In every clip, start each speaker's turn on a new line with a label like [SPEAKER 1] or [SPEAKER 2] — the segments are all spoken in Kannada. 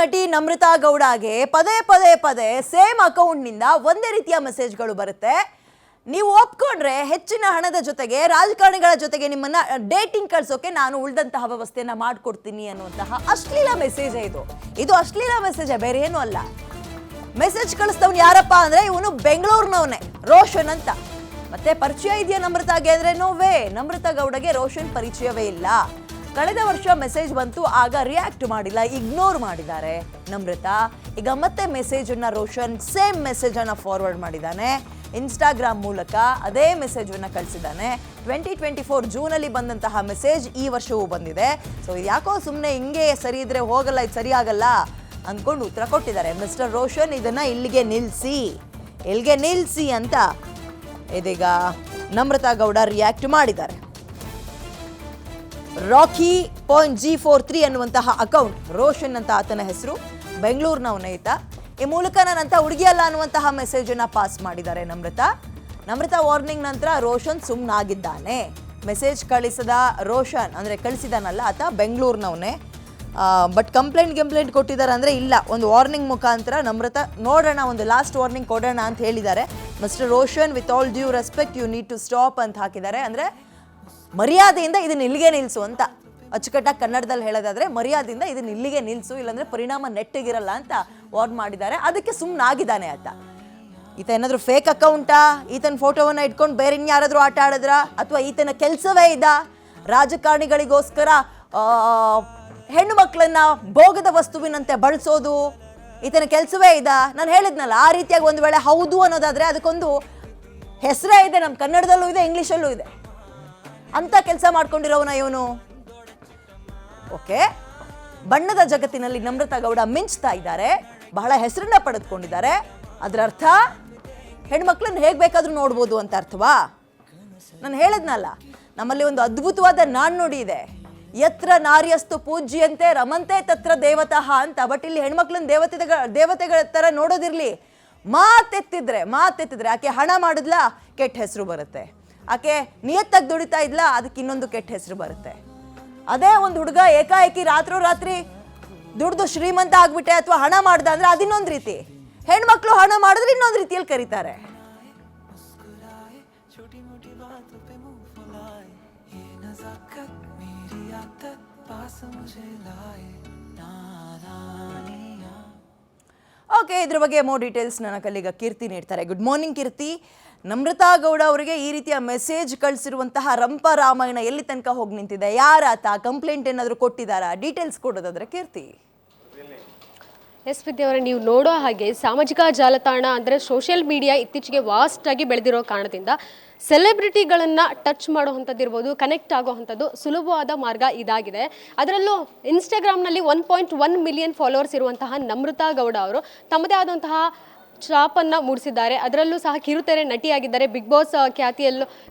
[SPEAKER 1] ನಟಿ ನಮ್ರತಾ ಗೌಡಗೆ ಪದೇ ಪದೇ ಪದೇ ಸೇಮ್ ಅಕೌಂಟ್ನಿಂದ ಒಂದೇ ರೀತಿಯ ಮೆಸೇಜ್ಗಳು ಬರುತ್ತೆ. ನೀವು ಒಪ್ಕೊಂಡ್ರೆ ಹೆಚ್ಚಿನ ಹಣದ ಜೊತೆಗೆ ರಾಜಕಾರಣಿಗಳ ಜೊತೆಗೆ ನಿಮ್ಮನ್ನ ಡೇಟಿಂಗ್ ಕಳ್ಸೋಕೆ ನಾನು ಉಳಿದಂತಹ ವ್ಯವಸ್ಥೆಯನ್ನ ಮಾಡ್ಕೊಡ್ತೀನಿ ಅನ್ನುವಂತಹ ಅಶ್ಲೀಲ ಮೆಸೇಜ್ ಇದು ಅಶ್ಲೀಲ ಮೆಸೇಜ್, ಬೇರೆ ಏನೂ ಅಲ್ಲ. ಮೆಸೇಜ್ ಕಳಿಸ್ತವ್ನು ಯಾರಪ್ಪ ಅಂದ್ರೆ ಇವನು ಬೆಂಗಳೂರಿನವನೇ, ರೋಷನ್ ಅಂತ. ಮತ್ತೆ ಪರಿಚಯ ಇದೆಯಾ ನಮ್ರತಾಗೆ ಅಂದ್ರೆ ನೋವೇ, ನಮ್ರತಾ ಗೌಡಗೆ ರೋಷನ್ ಪರಿಚಯವೇ ಇಲ್ಲ. ಕಳೆದ ವರ್ಷ ಮೆಸೇಜ್ ಬಂತು, ಆಗ ರಿಯಾಕ್ಟ್ ಮಾಡಿಲ್ಲ, ಇಗ್ನೋರ್ ಮಾಡಿದ್ದಾರೆ ನಮ್ರತಾ. ಈಗ ಮತ್ತೆ ಮೆಸೇಜ್ ಅನ್ನ ರೋಷನ್ ಸೇಮ್ ಮೆಸೇಜ್ ಅನ್ನ ಫಾರ್ವರ್ಡ್ ಮಾಡಿದ್ದಾನೆ. ಇನ್ಸ್ಟಾಗ್ರಾಮ್ ಮೂಲಕ ಅದೇ ಮೆಸೇಜ್ ಅನ್ನ ಕಳಿಸಿದ್ದಾನೆ. 2024 ಜೂನಲ್ಲಿ ಬಂದಂತಹ ಮೆಸೇಜ್ ಈ ವರ್ಷವೂ ಬಂದಿದೆ. ಸೊ ಯಾಕೋ ಸುಮ್ಮನೆ ಹಿಂಗೆ ಸರಿ ಇದ್ರೆ ಹೋಗಲ್ಲ, ಇದು ಸರಿ ಆಗಲ್ಲ ಅಂದ್ಕೊಂಡು ಉತ್ತರ ಕೊಟ್ಟಿದ್ದಾರೆ. ಮಿಸ್ಟರ್ ರೋಷನ್ ಇದನ್ನ ಇಲ್ಲಿಗೆ ನಿಲ್ಲಿಸಿ ಅಂತ ಇದೀಗ ನಮ್ರತಾ ಗೌಡ ರಿಯಾಕ್ಟ್ ಮಾಡಿದ್ದಾರೆ. Rocky.G43 ಅನ್ನುವಂತಹ ಅಕೌಂಟ್, ರೋಷನ್ ಅಂತ ಆತನ ಹೆಸರು, ಬೆಂಗಳೂರಿನವನೇ ಈತ. ಈ ಮೂಲಕ ನನ್ನಂತ ಹುಡುಗಿಯಲ್ಲ ಅನ್ನುವಂತಹ ಮೆಸೇಜ್ ಅನ್ನ ಪಾಸ್ ಮಾಡಿದ್ದಾರೆ ನಮ್ರತಾ ವಾರ್ನಿಂಗ್ ನಂತರ ರೋಷನ್ ಸುಮ್ಮನಾಗಿದ್ದಾನೆ. ಮೆಸೇಜ್ ಕಳಿಸದ ರೋಷನ್ ಅಂದ್ರೆ ಕಳಿಸಿದಾನಲ್ಲ ಆತ ಬೆಂಗಳೂರಿನವನೇ. ಬಟ್ ಕಂಪ್ಲೇಂಟ್ ಕೊಟ್ಟಿದ್ದಾರೆ ಅಂದ್ರೆ ಇಲ್ಲ, ಒಂದು ವಾರ್ನಿಂಗ್ ಮುಖಾಂತರ ನಮ್ರತಾ ನೋಡೋಣ, ಒಂದು ಲಾಸ್ಟ್ ವಾರ್ನಿಂಗ್ ಕೊಡೋಣ ಅಂತ ಹೇಳಿದ್ದಾರೆ. Mister Roshan, with all due respect you need to stop ಅಂತ ಹಾಕಿದ್ದಾರೆ. ಅಂದ್ರೆ ಮರ್ಯಾದೆಯಿಂದ ಇದನ್ನ ಇಲ್ಲಿಗೆ ನಿಲ್ಲಿಸು ಅಂತ, ಅಚ್ಚುಕಟ್ಟಾಗಿ ಕನ್ನಡದಲ್ಲಿ ಹೇಳೋದಾದ್ರೆ ಮರ್ಯಾದೆಯಿಂದ ಇದನ್ನ ಇಲ್ಲಿಗೆ ನಿಲ್ಲಿಸು, ಇಲ್ಲಾಂದ್ರೆ ಪರಿಣಾಮ ನೆಟ್ಟಿಗಿರಲ್ಲ ಅಂತ ವಾರ್ನ್ ಮಾಡಿದ್ದಾರೆ. ಅದಕ್ಕೆ ಸುಮ್ಮನಾಗಿದ್ದಾನೆ ಆತ. ಈತ ಏನಾದ್ರು ಫೇಕ್ ಅಕೌಂಟಾ, ಈತನ ಫೋಟೋವನ್ನ ಇಟ್ಕೊಂಡು ಬೇರೆ ಇನ್ಯಾರಾದ್ರೂ ಆಟ ಆಡಿದ್ರ, ಅಥವಾ ಈತನ ಕೆಲಸವೇ ರಾಜಕಾರಣಿಗಳಿಗೋಸ್ಕರ ಹೆಣ್ಣು ಮಕ್ಕಳನ್ನ ಭೋಗದ ವಸ್ತುವಿನಂತೆ ಬಳಸೋದು ಈತನ ಕೆಲಸವೇ ನಾನು ಹೇಳಿದ್ನಲ್ಲ. ಆ ರೀತಿಯಾಗಿ ಒಂದು ವೇಳೆ ಹೌದು ಅನ್ನೋದಾದ್ರೆ ಅದಕ್ಕೊಂದು ಹೆಸರೇ ಇದೆ, ನಮ್ಮ ಕನ್ನಡದಲ್ಲೂ ಇದೆ, ಇಂಗ್ಲಿಷಲ್ಲೂ ಇದೆ. ಅಂತ ಕೆಲಸ ಮಾಡ್ಕೊಂಡಿರೋವನ ಇವನು. ಓಕೆ, ಬಣ್ಣದ ಜಗತ್ತಿನಲ್ಲಿ ನಮ್ರತಾ ಗೌಡ ಮಿಂಚ್ತಾ ಇದ್ದಾರೆ, ಬಹಳ ಹೆಸರನ್ನ ಪಡೆದುಕೊಂಡಿದ್ದಾರೆ. ಅದರ ಅರ್ಥ ಹೆಣ್ಮಕ್ಳನ್ನ ಹೇಗೆ ಬೇಕಾದ್ರೂ ನೋಡ್ಬೋದು ಅಂತ ಅರ್ಥವಾ? ನಾನು ಹೇಳಿದ್ನಲ್ಲ, ನಮ್ಮಲ್ಲಿ ಒಂದು ಅದ್ಭುತವಾದ ನಾಣ್ಣುಡಿ ಇದೆ, ಯತ್ರ ನಾರ್ಯಸ್ತು ಪೂಜ್ಯಂತೆ ರಮಂತೆ ತತ್ರ ದೇವತಃ ಅಂತ. ಬಟ್ ಇಲ್ಲಿ ಹೆಣ್ಮಕ್ಳನ್ನ ದೇವತೆಗಳ ತರ ನೋಡೋದಿರ್ಲಿ, ಮಾತೆತ್ತಿದ್ರೆ ಆಕೆ ಹಣ ಮಾಡಿದ್ಲ ಕೆಟ್ಟ ಹೆಸರು ಬರುತ್ತೆ, ಆಕೆ ನಿಯತ್ತಾಗಿ ದುಡಿತಾ ಇದ್ಲ ಅದಕ್ಕೆ ಇನ್ನೊಂದು ಕೆಟ್ಟ ಹೆಸರು ಬರುತ್ತೆ. ಅದೇ ಒಂದು ಹುಡುಗ ಏಕಾಏಕಿ ರಾತ್ರಿ ದುಡ್ದು ಶ್ರೀಮಂತ ಆಗ್ಬಿಟ್ಟೆ ಅಥವಾ ಹಣ ಮಾಡ್ದ ಅಂದ್ರೆ ಅದಿನ್ನೊಂದು ರೀತಿ, ಹೆಣ್ಮಕ್ಳು ಹಣ ಮಾಡಿದ್ರೆ ಇನ್ನೊಂದು ರೀತಿಯಲ್ಲಿ ಕರೀತಾರೆ. ಓಕೆ, ಇದ್ರ ಬಗ್ಗೆ ಮೋರ್ ಡೀಟೇಲ್ಸ್ ನನ್ನ ಕಲ್ಲಿಗ ಕೀರ್ತಿ ನೀಡ್ತಾರೆ. ಗುಡ್ ಮಾರ್ನಿಂಗ್ ಕೀರ್ತಿ. ನಮ್ರತಾ ಗೌಡ ಅವರಿಗೆ ಈ ರೀತಿಯ ಮೆಸೇಜ್ ಕಳಿಸಿರುವಂತಹ ರಂಪ ರಾಮಾಯಣ ಎಲ್ಲಿ ತನಕ ಹೋಗಿ ನಿಂತಿದೆ? ಯಾರಾತ? ಕಂಪ್ಲೇಂಟ್ ಏನಾದರೂ ಕೊಟ್ಟಿದ್ದಾರಾ? ಡೀಟೇಲ್ಸ್ ಕೊಡೋದಾದ್ರೆ ಕೀರ್ತಿ.
[SPEAKER 2] ಎಸ್ ವಿದ್ಯಾವರ, ನೀವು ನೋಡೋ ಹಾಗೆ ಸಾಮಾಜಿಕ ಜಾಲತಾಣ ಅಂದರೆ ಸೋಷಿಯಲ್ ಮೀಡಿಯಾ ಇತ್ತೀಚೆಗೆ ವಾಸ್ಟ್ ಆಗಿ ಬೆಳೆದಿರೋ ಕಾರಣದಿಂದ ಸೆಲೆಬ್ರಿಟಿಗಳನ್ನು ಟಚ್ ಮಾಡುವಂಥದ್ದಿರ್ಬೋದು, ಕನೆಕ್ಟ್ ಆಗೋವಂಥದ್ದು ಸುಲಭವಾದ ಮಾರ್ಗ ಇದಾಗಿದೆ. ಅದರಲ್ಲೂ ಇನ್ಸ್ಟಾಗ್ರಾಮ್ನಲ್ಲಿ 1.1 ಮಿಲಿಯನ್ ಫಾಲೋವರ್ಸ್ ಇರುವಂತಹ ನಮ್ರತಾ ಗೌಡ ಅವರು ತಮ್ಮದೇ ಆದಂತಹ ಛಾಪನ್ನು ಮೂಡಿಸಿದ್ದಾರೆ. ಅದರಲ್ಲೂ ಸಹ ಕಿರುತೆರೆ ನಟಿಯಾಗಿದ್ದಾರೆ, ಬಿಗ್ ಬಾಸ್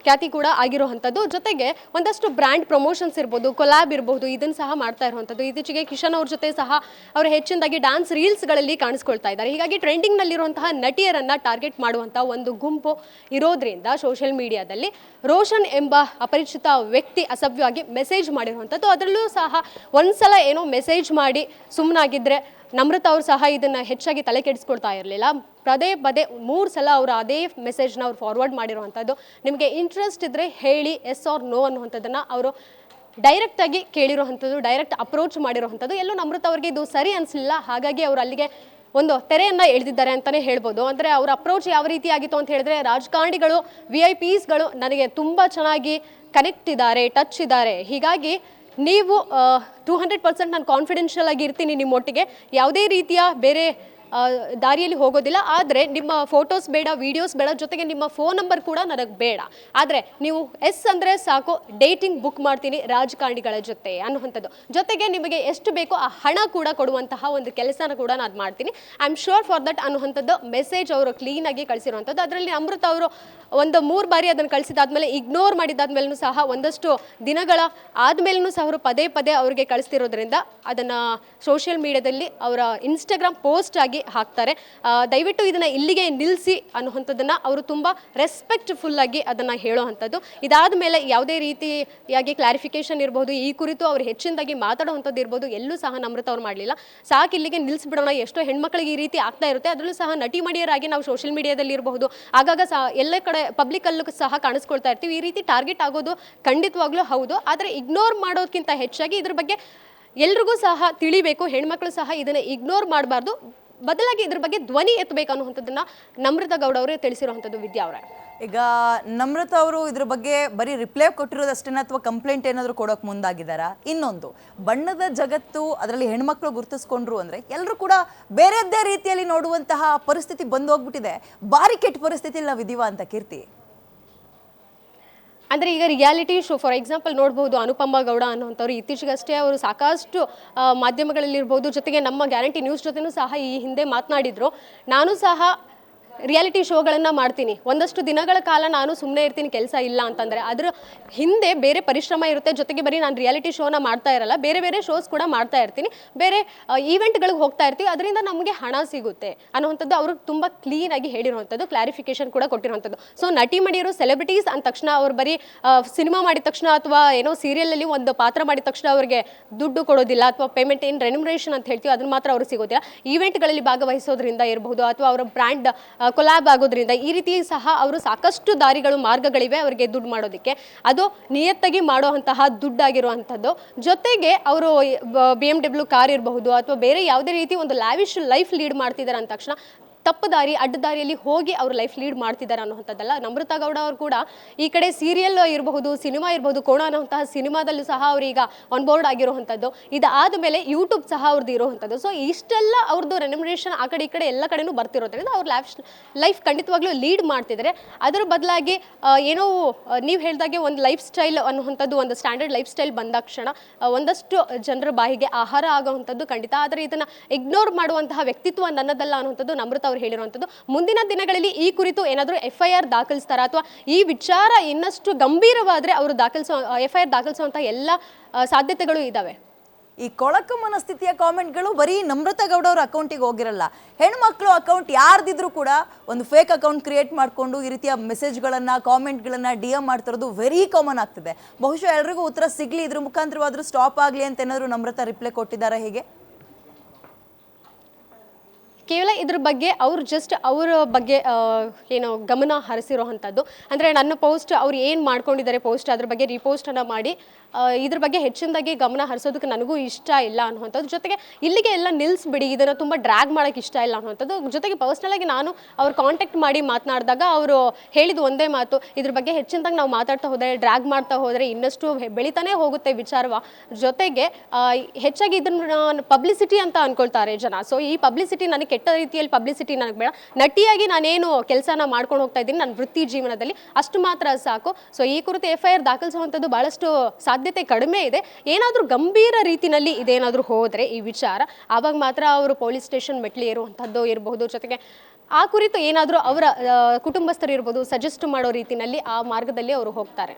[SPEAKER 2] ಖ್ಯಾತಿ ಕೂಡ ಆಗಿರುವಂಥದ್ದು. ಜೊತೆಗೆ ಒಂದಷ್ಟು ಬ್ರ್ಯಾಂಡ್ ಪ್ರಮೋಷನ್ಸ್ ಇರ್ಬೋದು, ಕೊಲಾಬ್ ಇರಬಹುದು, ಇದನ್ನು ಸಹ ಮಾಡ್ತಾ ಇರುವಂಥದ್ದು. ಇತ್ತೀಚೆಗೆ ಕಿಶನ್ ಅವ್ರ ಜೊತೆ ಸಹ ಅವರು ಹೆಚ್ಚಿನದಾಗಿ ಡ್ಯಾನ್ಸ್ ರೀಲ್ಸ್ಗಳಲ್ಲಿ ಕಾಣಿಸ್ಕೊಳ್ತಾ ಇದ್ದಾರೆ. ಹೀಗಾಗಿ ಟ್ರೆಂಡಿಂಗ್ನಲ್ಲಿರುವಂತಹ ನಟಿಯರನ್ನು ಟಾರ್ಗೆಟ್ ಮಾಡುವಂಥ ಒಂದು ಗುಂಪು ಇರೋದ್ರಿಂದ ಸೋಷಿಯಲ್ ಮೀಡಿಯಾದಲ್ಲಿ ರೋಷನ್ ಎಂಬ ಅಪರಿಚಿತ ವ್ಯಕ್ತಿ ಅಸಭ್ಯವಾಗಿ ಮೆಸೇಜ್ ಮಾಡಿರುವಂಥದ್ದು. ಅದರಲ್ಲೂ ಸಹ ಒಂದ್ಸಲ ಏನೋ ಮೆಸೇಜ್ ಮಾಡಿ ಸುಮ್ಮನಾಗಿದ್ದರೆ ನಮ್ರತಾ ಅವರು ಸಹ ಇದನ್ನು ಹೆಚ್ಚಾಗಿ ತಲೆ ಕೆಡಿಸ್ಕೊಳ್ತಾ ಇರಲಿಲ್ಲ. ಪದೇ 3 ಸಲ ಅವರು ಅದೇ ಮೆಸೇಜ್ನ ಅವ್ರು ಫಾರ್ವರ್ಡ್ ಮಾಡಿರುವಂಥದ್ದು. ನಿಮಗೆ ಇಂಟ್ರೆಸ್ಟ್ ಇದ್ದರೆ ಹೇಳಿ, ಎಸ್ ಆರ್ ನೋ ಅನ್ನುವಂಥದ್ದನ್ನು ಅವರು ಡೈರೆಕ್ಟಾಗಿ ಕೇಳಿರುವಂಥದ್ದು, ಡೈರೆಕ್ಟ್ ಅಪ್ರೋಚ್ ಮಾಡಿರುವಂಥದ್ದು. ಎಲ್ಲೂ ನಮ್ರತಾ ಅವ್ರಿಗೆ ಇದು ಸರಿ ಅನಿಸಲಿಲ್ಲ. ಹಾಗಾಗಿ ಅವರು ಅಲ್ಲಿಗೆ ಒಂದು ತೆರೆಯನ್ನು ಎಳೆದಿದ್ದಾರೆ ಅಂತಲೇ ಹೇಳ್ಬೋದು. ಅಂದರೆ ಅವರ ಅಪ್ರೋಚ್ ಯಾವ ರೀತಿ ಆಗಿತ್ತು ಅಂತ ಹೇಳಿದ್ರೆ, ರಾಜಕಾರಣಿಗಳು, VIPsಗಳು ನನಗೆ ತುಂಬ ಚೆನ್ನಾಗಿ ಕನೆಕ್ಟ್ ಇದ್ದಾರೆ, ಟಚ್ ಇದ್ದಾರೆ, ಹೀಗಾಗಿ ನೀವು 200% ನಾನು ಕಾನ್ಫಿಡೆನ್ಷಿಯಲ್ ಆಗಿ ಇರ್ತೀನಿ ನಿಮ್ಮೊಟ್ಟಿಗೆ, ಯಾವುದೇ ರೀತಿಯ ಬೇರೆ ದಾರಿಯಲ್ಲಿ ಹೋಗೋದಿಲ್ಲ. ಆದರೆ ನಿಮ್ಮ ಫೋಟೋಸ್ ಬೇಡ, ವಿಡಿಯೋಸ್ ಬೇಡ, ಜೊತೆಗೆ ನಿಮ್ಮ ಫೋನ್ ನಂಬರ್ ಕೂಡ ನನಗೆ ಬೇಡ. ಆದರೆ ನೀವು ಎಸ್ ಅಂದರೆ ಸಾಕು, ಡೇಟಿಂಗ್ ಬುಕ್ ಮಾಡ್ತೀನಿ ರಾಜಕಾರಣಿಗಳ ಜೊತೆ ಅನ್ನುವಂಥದ್ದು. ಜೊತೆಗೆ ನಿಮಗೆ ಎಷ್ಟು ಬೇಕೋ ಆ ಹಣ ಕೂಡ ಕೊಡುವಂತಹ ಒಂದು ಕೆಲಸನ ಕೂಡ ನಾನು ಮಾಡ್ತೀನಿ, I am sure for that ಅನ್ನುವಂಥದ್ದು ಮೆಸೇಜ್ ಅವರು ಕ್ಲೀನಾಗಿ ಕಳಿಸಿರುವಂಥದ್ದು. ಅದರಲ್ಲಿ ಅಮೃತ ಅವರು ಒಂದು 3 ಬಾರಿ ಅದನ್ನು ಕಳಿಸಿದಾದ್ಮೇಲೆ ಇಗ್ನೋರ್ ಮಾಡಿದಾದ್ಮೇಲೂ ಸಹ ಒಂದಷ್ಟು ದಿನಗಳ ಆದಮೇಲೂ ಸಹ ಅವರು ಪದೇ ಅವರಿಗೆ ಕಳಿಸ್ತಿರೋದ್ರಿಂದ ಅದನ್ನು ಸೋಷಿಯಲ್ ಮೀಡಿಯಾದಲ್ಲಿ ಅವರ ಇನ್ಸ್ಟಾಗ್ರಾಮ್ ಪೋಸ್ಟ್ ಆಗಿ ಹಾಕ್ತಾರೆ. ದಯವಿಟ್ಟು ಇದನ್ನ ಇಲ್ಲಿಗೆ ನಿಲ್ಲಿಸಿ ಅನ್ನುವಂಥದ್ದನ್ನ ಅವರು ತುಂಬಾ ರೆಸ್ಪೆಕ್ಟ್ಫುಲ್ ಆಗಿ ಅದನ್ನ ಹೇಳುವಂಥದ್ದು. ಇದಾದ ಮೇಲೆ ಯಾವುದೇ ರೀತಿಯಾಗಿ ಕ್ಲಾರಿಫಿಕೇಶನ್ ಇರಬಹುದು, ಈ ಕುರಿತು ಅವ್ರು ಹೆಚ್ಚಿನದಾಗಿ ಮಾತಾಡುವಂಥದ್ದು ಇರ್ಬೋದು, ಎಲ್ಲೂ ಸಹ ನಮ್ರತ ಅವ್ರು ಮಾಡಲಿಲ್ಲ. ಸಾಕು ಇಲ್ಲಿಗೆ ನಿಲ್ಲಿಸ್ಬಿಡೋಣ, ಎಷ್ಟೋ ಹೆಣ್ಮಕ್ಳಿಗೆ ಈ ರೀತಿ ಆಗ್ತಾ ಇರುತ್ತೆ. ಅದರಲ್ಲೂ ಸಹ ನಟಿ ಮಡಿಯರಾಗಿ ನಾವು ಸೋಷಿಯಲ್ ಮೀಡಿಯಾದಲ್ಲಿ ಇರಬಹುದು, ಆಗಾಗ ಸಹ ಎಲ್ಲ ಕಡೆ ಪಬ್ಲಿಕ್ ಅಲ್ಲೂ ಸಹ ಕಾಣಿಸ್ಕೊಳ್ತಾ ಇರ್ತೀವಿ. ಈ ರೀತಿ ಟಾರ್ಗೆಟ್ ಆಗೋದು ಖಂಡಿತವಾಗ್ಲೂ ಹೌದು. ಆದರೆ ಇಗ್ನೋರ್ ಮಾಡೋದಕ್ಕಿಂತ ಹೆಚ್ಚಾಗಿ ಇದ್ರ ಬಗ್ಗೆ ಎಲ್ರಿಗೂ ಸಹ ತಿಳಿಬೇಕು, ಹೆಣ್ಮಕ್ಳು ಸಹ ಇದನ್ನ ಇಗ್ನೋರ್ ಮಾಡಬಾರ್ದು, ಬದಲಾಗಿ ಇದ್ರ ಬಗ್ಗೆ ಧ್ವನಿ ಎತ್ತಬೇಕು ಅನ್ನುವಂಥದ್ದನ್ನ ನಮ್ರತಾ ಗೌಡ ಅವರೇ ತಿಳಿಸಿರುವಂಥದ್ದು. ವಿದ್ಯಾ ಅವರೇ,
[SPEAKER 1] ಈಗ ನಮ್ರತಾ ಅವರು ಇದ್ರ ಬಗ್ಗೆ ಬರೀ ರಿಪ್ಲೈ ಕೊಟ್ಟಿರೋದಷ್ಟೇನ ಅಥವಾ ಕಂಪ್ಲೇಂಟ್ ಏನಾದರೂ ಕೊಡೋಕೆ ಮುಂದಾಗಿದ್ದಾರಾ? ಇನ್ನೊಂದು, ಬಣ್ಣದ ಜಗತ್ತು ಅದರಲ್ಲಿ ಹೆಣ್ಮಕ್ಳು ಗುರುತಿಸ್ಕೊಂಡ್ರು ಅಂದರೆ ಎಲ್ಲರೂ ಕೂಡ ಬೇರೆದ್ದೇ ರೀತಿಯಲ್ಲಿ ನೋಡುವಂತಹ ಪರಿಸ್ಥಿತಿ ಬಂದು ಹೋಗ್ಬಿಟ್ಟಿದೆ. ಭಾರಿ ಕೆಟ್ಟ ಪರಿಸ್ಥಿತಿಯಲ್ಲಿ ನಾವು ಇದೀವ ಅಂತ ಕೀರ್ತಿ.
[SPEAKER 2] ಅಂದರೆ ಈಗ ರಿಯಾಲಿಟಿ ಶೋ ಫಾರ್ ಎಕ್ಸಾಂಪಲ್ ನೋಡ್ಬೋದು, ಅನುಪಮ ಗೌಡ ಅನ್ನುವಂಥವ್ರು ಇತ್ತೀಚೆಗಷ್ಟೇ ಅವರು ಸಾಕಷ್ಟು ಮಾಧ್ಯಮಗಳಲ್ಲಿರ್ಬೋದು, ಜೊತೆಗೆ ನಮ್ಮ ಗ್ಯಾರಂಟಿ ನ್ಯೂಸ್ ಜೊತೆನೂ ಸಹ ಈ ಹಿಂದೆ ಮಾತನಾಡಿದ್ರು. ನಾನು ಸಹ ರಿಯಾಲಿಟಿ ಶೋಗಳನ್ನು ಮಾಡ್ತೀನಿ, ಒಂದಷ್ಟು ದಿನಗಳ ಕಾಲ ನಾನು ಸುಮ್ಮನೆ ಇರ್ತೀನಿ ಕೆಲಸ ಇಲ್ಲ ಅಂತಂದರೆ. ಅದರ ಹಿಂದೆ ಬೇರೆ ಪರಿಶ್ರಮ ಇರುತ್ತೆ, ಜೊತೆಗೆ ಬರೀ ನಾನು ರಿಯಾಲಿಟಿ ಶೋನ ಮಾಡ್ತಾ ಇರಲ್ಲ, ಬೇರೆ ಬೇರೆ ಶೋಸ್ ಕೂಡ ಮಾಡ್ತಾ ಇರ್ತೀನಿ, ಬೇರೆ ಈವೆಂಟ್ಗಳಿಗೆ ಹೋಗ್ತಾ ಇರ್ತೀವಿ, ಅದರಿಂದ ನಮಗೆ ಹಣ ಸಿಗುತ್ತೆ ಅನ್ನುವಂಥದ್ದು ಅವರು ತುಂಬ ಕ್ಲೀನಾಗಿ ಹೇಳಿರುವಂಥದ್ದು, ಕ್ಲಾರಿಫಿಕೇಶನ್ ಕೂಡ ಕೊಟ್ಟಿರುವಂಥದ್ದು. ಸೊ ನಟಿ ಮಡಿಯರು ಸೆಲೆಬ್ರಿಟೀಸ್ ಅಂದ ತಕ್ಷಣ ಅವ್ರು ಬರೀ ಸಿನಿಮಾ ಮಾಡಿದ ತಕ್ಷಣ ಅಥವಾ ಏನೋ ಸೀರಿಯಲಲ್ಲಿ ಒಂದು ಪಾತ್ರ ಮಾಡಿದ ತಕ್ಷಣ ಅವರಿಗೆ ದುಡ್ಡು ಕೊಡೋದಿಲ್ಲ, ಅಥವಾ ಪೇಮೆಂಟ್ ಏನು ರೆನ್ಯುಮರೇಷನ್ ಅಂತ ಹೇಳ್ತೀವಿ ಅದನ್ನ ಮಾತ್ರ ಅವ್ರಿಗೆ ಸಿಗೋದಿಲ್ಲ. ಈವೆಂಟ್ಗಳಲ್ಲಿ ಭಾಗವಹಿಸೋದ್ರಿಂದ ಇರಬಹುದು, ಅಥವಾ ಅವರ ಬ್ರ್ಯಾಂಡ್ ಕೊಲಾಬ್ ಆಗೋದ್ರಿಂದ, ಈ ರೀತಿ ಸಹ ಅವರು ಸಾಕಷ್ಟು ದಾರಿಗಳು ಮಾರ್ಗಗಳಿವೆ ಅವರಿಗೆ ದುಡ್ಡು ಮಾಡೋದಕ್ಕೆ. ಅದು ನಿಯತ್ತಾಗಿ ಮಾಡುವಂತಹ ದುಡ್ಡಾಗಿರುವಂಥದ್ದು. ಜೊತೆಗೆ ಅವರು BMW ಕಾರ್ ಇರಬಹುದು ಅಥವಾ ಬೇರೆ ಯಾವುದೇ ರೀತಿ ಒಂದು ಲ್ಯಾವಿಶ್ ಲೈಫ್ ಲೀಡ್ ಮಾಡ್ತಿದ್ದಾರೆ ಅಂದ ತಕ್ಷಣ ತಪ್ಪು ದಾರಿ ಅಡ್ಡದಾರಿಯಲ್ಲಿ ಹೋಗಿ ಅವ್ರ ಲೈಫ್ ಲೀಡ್ ಮಾಡ್ತಿದ್ದಾರೆ ಅನ್ನೋಂಥದ್ದಲ್ಲ. ನಮ್ರತಾ ಗೌಡ ಅವರು ಕೂಡ ಈ ಕಡೆ ಸೀರಿಯಲ್ ಇರಬಹುದು, ಸಿನಿಮಾ ಇರಬಹುದು, ಕೋಣ ಅನ್ನೋಂತಹ ಸಿನಿಮಾದಲ್ಲೂ ಸಹ ಅವ್ರೀಗ ಆನ್ ಬೋರ್ಡ್ ಆಗಿರುವಂಥದ್ದು. ಇದಾದ ಮೇಲೆ ಯೂಟ್ಯೂಬ್ ಸಹ ಅವ್ರದ್ದು ಇರುವಂಥದ್ದು. ಸೊ ಇಷ್ಟೆಲ್ಲ ಅವ್ರದ್ದು ರೆನ್ಯುಮರೇಷನ್ ಆ ಕಡೆ ಈ ಕಡೆ ಎಲ್ಲ ಕಡೆನೂ ಬರ್ತಿರೋದ್ರಿಂದ ಅವ್ರ ಲೈಫ್ ಖಂಡಿತವಾಗ್ಲೂ ಲೀಡ್ ಮಾಡ್ತಿದ್ದಾರೆ. ಅದರ ಬದಲಾಗಿ ಏನೋ ನೀವು ಹೇಳಿದಾಗೆ ಒಂದು ಲೈಫ್ ಸ್ಟೈಲ್ ಅನ್ನುವಂಥದ್ದು, ಒಂದು ಸ್ಟ್ಯಾಂಡರ್ಡ್ ಲೈಫ್ ಸ್ಟೈಲ್ ಬಂದಾಕ್ಷಣ ಒಂದಷ್ಟು ಜನರ ಬಾಯಿಗೆ ಆಹಾರ ಆಗುವಂಥದ್ದು ಖಂಡಿತ. ಆದರೆ ಇದನ್ನು ಇಗ್ನೋರ್ ಮಾಡುವಂತಹ ವ್ಯಕ್ತಿತ್ವ ನನ್ನದಲ್ಲ ಅನ್ನುವಂಥದ್ದು ನಮ್ರತಾ ಅವ್ರು ಹೇಳಿರುವಂಥದ್ದು. ಮುಂದಿನ ದಿನಗಳಲ್ಲಿ ಈ ಕುರಿತು ಏನಾದರೂ FIR ದಾಖಲಿಸ್ತಾರ ಅಥವಾ ಈ ವಿಚಾರ ಇನ್ನಷ್ಟು ಗಂಭೀರವಾದರೆ ಅವರು FIR ದಾಖಲಿಸುವಂಥ ಎಲ್ಲ ಸಾಧ್ಯತೆಗಳು ಇದ್ದಾವೆ.
[SPEAKER 1] ಈ ಕೊಳಕು ಮನಸ್ಥಿತಿಯ ಕಾಮೆಂಟ್ಗಳು ಬರೀ ನಮ್ರತಾ ಗೌಡ ಅವ್ರ ಅಕೌಂಟಿಗೆ ಹೋಗಿರಲ್ಲ, ಹೆಣ್ಮಕ್ಳು ಅಕೌಂಟ್ ಯಾರ್ದಿದ್ರು ಕೂಡ ಒಂದು ಫೇಕ್ ಅಕೌಂಟ್ ಕ್ರಿಯೇಟ್ ಮಾಡಿಕೊಂಡು ಈ ರೀತಿಯ ಮೆಸೇಜ್ಗಳನ್ನು, ಕಾಮೆಂಟ್ಗಳನ್ನು DM ಮಾಡ್ತಿರೋದು ವೆರಿ ಕಾಮನ್ ಆಗ್ತಿದೆ. ಬಹುಶಃ ಎಲ್ರಿಗೂ ಉತ್ತರ ಸಿಗಲಿ, ಇದ್ರ ಮುಖಾಂತರವಾದರೂ ಸ್ಟಾಪ್ ಆಗಲಿ ಅಂತ ಏನಾದರೂ ನಮ್ರತಾ ರಿಪ್ಲೈ ಕೊಟ್ಟಿದ್ದಾರೆ ಹೇಗೆ?
[SPEAKER 2] ಕೇವಲ ಇದ್ರ ಬಗ್ಗೆ ಅವ್ರು ಜಸ್ಟ್ ಅವರ ಬಗ್ಗೆ ಏನು ಗಮನ ಹರಿಸಿರೋವಂಥದ್ದು. ಅಂದರೆ ನನ್ನ ಪೋಸ್ಟ್ ಅವ್ರು ಏನು ಮಾಡ್ಕೊಂಡಿದ್ದಾರೆ ಪೋಸ್ಟ್, ಅದ್ರ ಬಗ್ಗೆ ರೀಪೋಸ್ಟನ್ನು ಮಾಡಿ ಇದ್ರ ಬಗ್ಗೆ ಹೆಚ್ಚಿನದಾಗಿ ಗಮನ ಹರಿಸೋದಕ್ಕೆ ನನಗೂ ಇಷ್ಟ ಇಲ್ಲ ಅನ್ನುವಂಥದ್ದು. ಜೊತೆಗೆ ಇಲ್ಲಿಗೆ ಎಲ್ಲ ನಿಲ್ಲಿಸ್ಬಿಡಿ, ಇದನ್ನು ತುಂಬ ಡ್ರ್ಯಾಗ್ ಮಾಡೋಕ್ಕೆ ಇಷ್ಟ ಇಲ್ಲ ಅನ್ನುವಂಥದ್ದು. ಜೊತೆಗೆ ಪರ್ಸ್ನಲಾಗಿ ನಾನು ಅವ್ರು ಕಾಂಟ್ಯಾಕ್ಟ್ ಮಾಡಿ ಮಾತನಾಡಿದಾಗ ಅವರು ಹೇಳಿದ ಒಂದೇ ಮಾತು, ಇದ್ರ ಬಗ್ಗೆ ಹೆಚ್ಚಿನದಾಗಿ ನಾವು ಮಾತಾಡ್ತಾ ಹೋದರೆ, ಡ್ರ್ಯಾಗ್ ಮಾಡ್ತಾ ಹೋದರೆ ಇನ್ನಷ್ಟು ಬೆಳೀತಾನೆ ಹೋಗುತ್ತೆ ವಿಚಾರವ. ಜೊತೆಗೆ ಹೆಚ್ಚಾಗಿ ಇದನ್ನು ಪಬ್ಲಿಸಿಟಿ ಅಂತ ಅಂದ್ಕೊಳ್ತಾರೆ ಜನ. ಸೊ ಈ ಪಬ್ಲಿಸಿಟಿ ನನಗೆ ಕೆಟ್ಟ ರೀತಿಯಲ್ಲಿ ಪಬ್ಲಿಸಿಟಿ ನನಗೆ ಬೇಡ, ನಟಿಯಾಗಿ ನಾನೇನು ಕೆಲಸನ ಮಾಡ್ಕೊಂಡು ಹೋಗ್ತಾ ಇದ್ದೀನಿ ನನ್ನ ವೃತ್ತಿ ಜೀವನದಲ್ಲಿ, ಅಷ್ಟು ಮಾತ್ರ ಸಾಕು. ಸೊ ಈ ಕುರಿತು FIR ದಾಖಲಿಸುವಂಥದ್ದು ಭಾಳಷ್ಟು ಸಾಧ್ಯತೆ ಕಡಿಮೆ ಇದೆ. ಏನಾದರೂ ಗಂಭೀರ ರೀತಿಯಲ್ಲಿ ಇದೇನಾದರೂ ಹೋದರೆ ಈ ವಿಚಾರ, ಆವಾಗ ಮಾತ್ರ ಅವರು ಪೊಲೀಸ್ ಸ್ಟೇಷನ್ ಮೆಟ್ಲಿ ಏರುವಂಥದ್ದು ಇರಬಹುದು. ಜೊತೆಗೆ ಆ ಕುರಿತು ಏನಾದರೂ ಅವರ ಕುಟುಂಬಸ್ಥರು ಇರ್ಬೋದು ಸಜೆಸ್ಟ್ ಮಾಡೋ ರೀತಿಯಲ್ಲಿ ಆ ಮಾರ್ಗದಲ್ಲಿ ಅವರು ಹೋಗ್ತಾರೆ.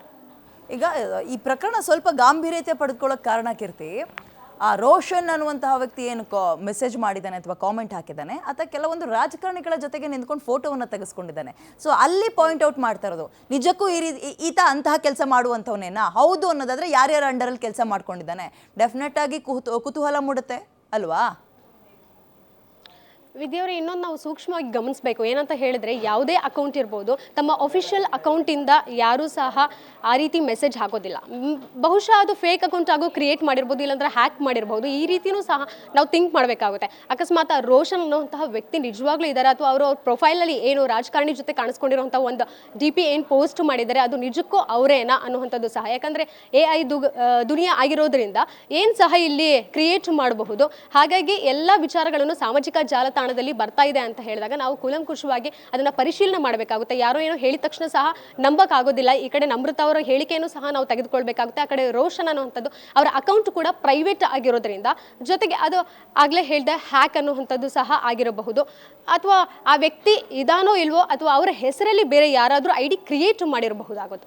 [SPEAKER 1] ಈಗ ಈ ಪ್ರಕರಣ ಸ್ವಲ್ಪ ಗಾಂಭೀರ್ಯತೆ ಪಡೆದುಕೊಳ್ಳೋಕೆ ಕಾರಣ ಕೀರ್ತಿ, ಆ ರೋಷನ್ ಅನ್ನುವಂತಹ ವ್ಯಕ್ತಿ ಏನು ಮೆಸೇಜ್ ಮಾಡಿದ್ದಾನೆ ಅಥವಾ ಕಾಮೆಂಟ್ ಹಾಕಿದ್ದಾನೆ, ಆತ ಕೆಲವೊಂದು ರಾಜಕಾರಣಿಗಳ ಜೊತೆಗೆ ನಿಂತ್ಕೊಂಡು ಫೋಟೋವನ್ನು ತೆಗೆಸ್ಕೊಂಡಿದ್ದಾನೆ. ಸೊ ಅಲ್ಲಿ ಪಾಯಿಂಟ್ ಔಟ್ ಮಾಡ್ತಾ ಇರೋದು, ನಿಜಕ್ಕೂ ಈತ ಅಂತಹ ಕೆಲಸ ಮಾಡುವಂಥವನೇನಾ? ಹೌದು ಅನ್ನೋದಾದ್ರೆ ಯಾರ್ಯಾರ ಅಂಡರಲ್ಲಿ ಕೆಲಸ ಮಾಡ್ಕೊಂಡಿದ್ದಾನೆ, ಡೆಫಿನೆಟ್ ಆಗಿ ಕುತೂಹಲ ಮೂಡುತ್ತೆ ಅಲ್ವಾ?
[SPEAKER 2] ವಿದ್ಯಾವ್ರೆ, ಇನ್ನೊಂದು ನಾವು ಸೂಕ್ಷ್ಮವಾಗಿ ಗಮನಿಸಬೇಕು. ಏನಂತ ಹೇಳಿದ್ರೆ, ಯಾವುದೇ ಅಕೌಂಟ್ ಇರ್ಬೋದು, ತಮ್ಮ ಅಫಿಷಿಯಲ್ ಅಕೌಂಟಿಂದ ಯಾರೂ ಸಹ ಆ ರೀತಿ ಮೆಸೇಜ್ ಹಾಕೋದಿಲ್ಲ. ಬಹುಶಃ ಅದು ಫೇಕ್ ಅಕೌಂಟ್ ಆಗೋ ಕ್ರಿಯೇಟ್ ಮಾಡಿರ್ಬೋದು, ಇಲ್ಲಾಂದ್ರೆ ಹ್ಯಾಕ್ ಮಾಡಿರ್ಬೋದು. ಈ ರೀತಿಯೂ ಸಹ ನಾವು ಥಿಂಕ್ ಮಾಡಬೇಕಾಗುತ್ತೆ. ಅಕಸ್ಮಾತ್ ರೋಷನ್ ಅನ್ನೋಂತಹ ವ್ಯಕ್ತಿ ನಿಜವಾಗ್ಲೂ ಇದ್ದಾರೆ, ಅಥವಾ ಅವರು ಅವ್ರ ಪ್ರೊಫೈಲಲ್ಲಿ ಏನು ರಾಜಕಾರಣಿ ಜೊತೆ ಕಾಣಿಸ್ಕೊಂಡಿರೋಂಥ ಒಂದು DP ಏನು ಪೋಸ್ಟ್ ಮಾಡಿದ್ದಾರೆ ಅದು ನಿಜಕ್ಕೂ ಅವರೇನಾ ಅನ್ನುವಂಥದ್ದು ಸಹ. ಯಾಕಂದರೆ AI ದುನಿಯಾ ಆಗಿರೋದ್ರಿಂದ ಏನು ಸಹ ಇಲ್ಲಿ ಕ್ರಿಯೇಟ್ ಮಾಡಬಹುದು. ಹಾಗಾಗಿ ಎಲ್ಲ ವಿಚಾರಗಳನ್ನು ಸಾಮಾಜಿಕ ಜಾಲತಾಣದಲ್ಲಿ ಬರ್ತಾ ಇದೆ ಅಂತ ಹೇಳಿದಾಗ ನಾವು ಕೂಲಂಕುಷವಾಗಿ ಅದನ್ನ ಪರಿಶೀಲನೆ ಮಾಡಬೇಕಾಗುತ್ತೆ. ಯಾರೋ ಏನೋ ಹೇಳಿದ ತಕ್ಷಣ ಸಹ ನಂಬಕ್ಕಾಗೋದಿಲ್ಲ. ಈ ಕಡೆ ನಮ್ರತಾ ಅವರ ಹೇಳಿಕೆಯನ್ನು ಸಹ ನಾವು ತೆಗೆದುಕೊಳ್ಬೇಕಾಗುತ್ತೆ. ಆ ಕಡೆ ರೋಷನ್ ಅನ್ನುವಂಥದ್ದು ಅವರ ಅಕೌಂಟ್ ಕೂಡ ಪ್ರೈವೇಟ್ ಆಗಿರೋದ್ರಿಂದ, ಜೊತೆಗೆ ಅದು ಆಗಲೇ ಹೇಳಿದೆ ಹ್ಯಾಕ್ ಅನ್ನುವಂಥದ್ದು ಸಹ ಆಗಿರಬಹುದು, ಅಥವಾ ಆ ವ್ಯಕ್ತಿ ಇದಾನೋ ಇಲ್ವೋ ಅಥವಾ ಅವರ ಹೆಸರಲ್ಲಿ ಬೇರೆ ಯಾರಾದರೂ ID ಕ್ರಿಯೇಟ್ ಮಾಡಿರಬಹುದಾಗೋದು.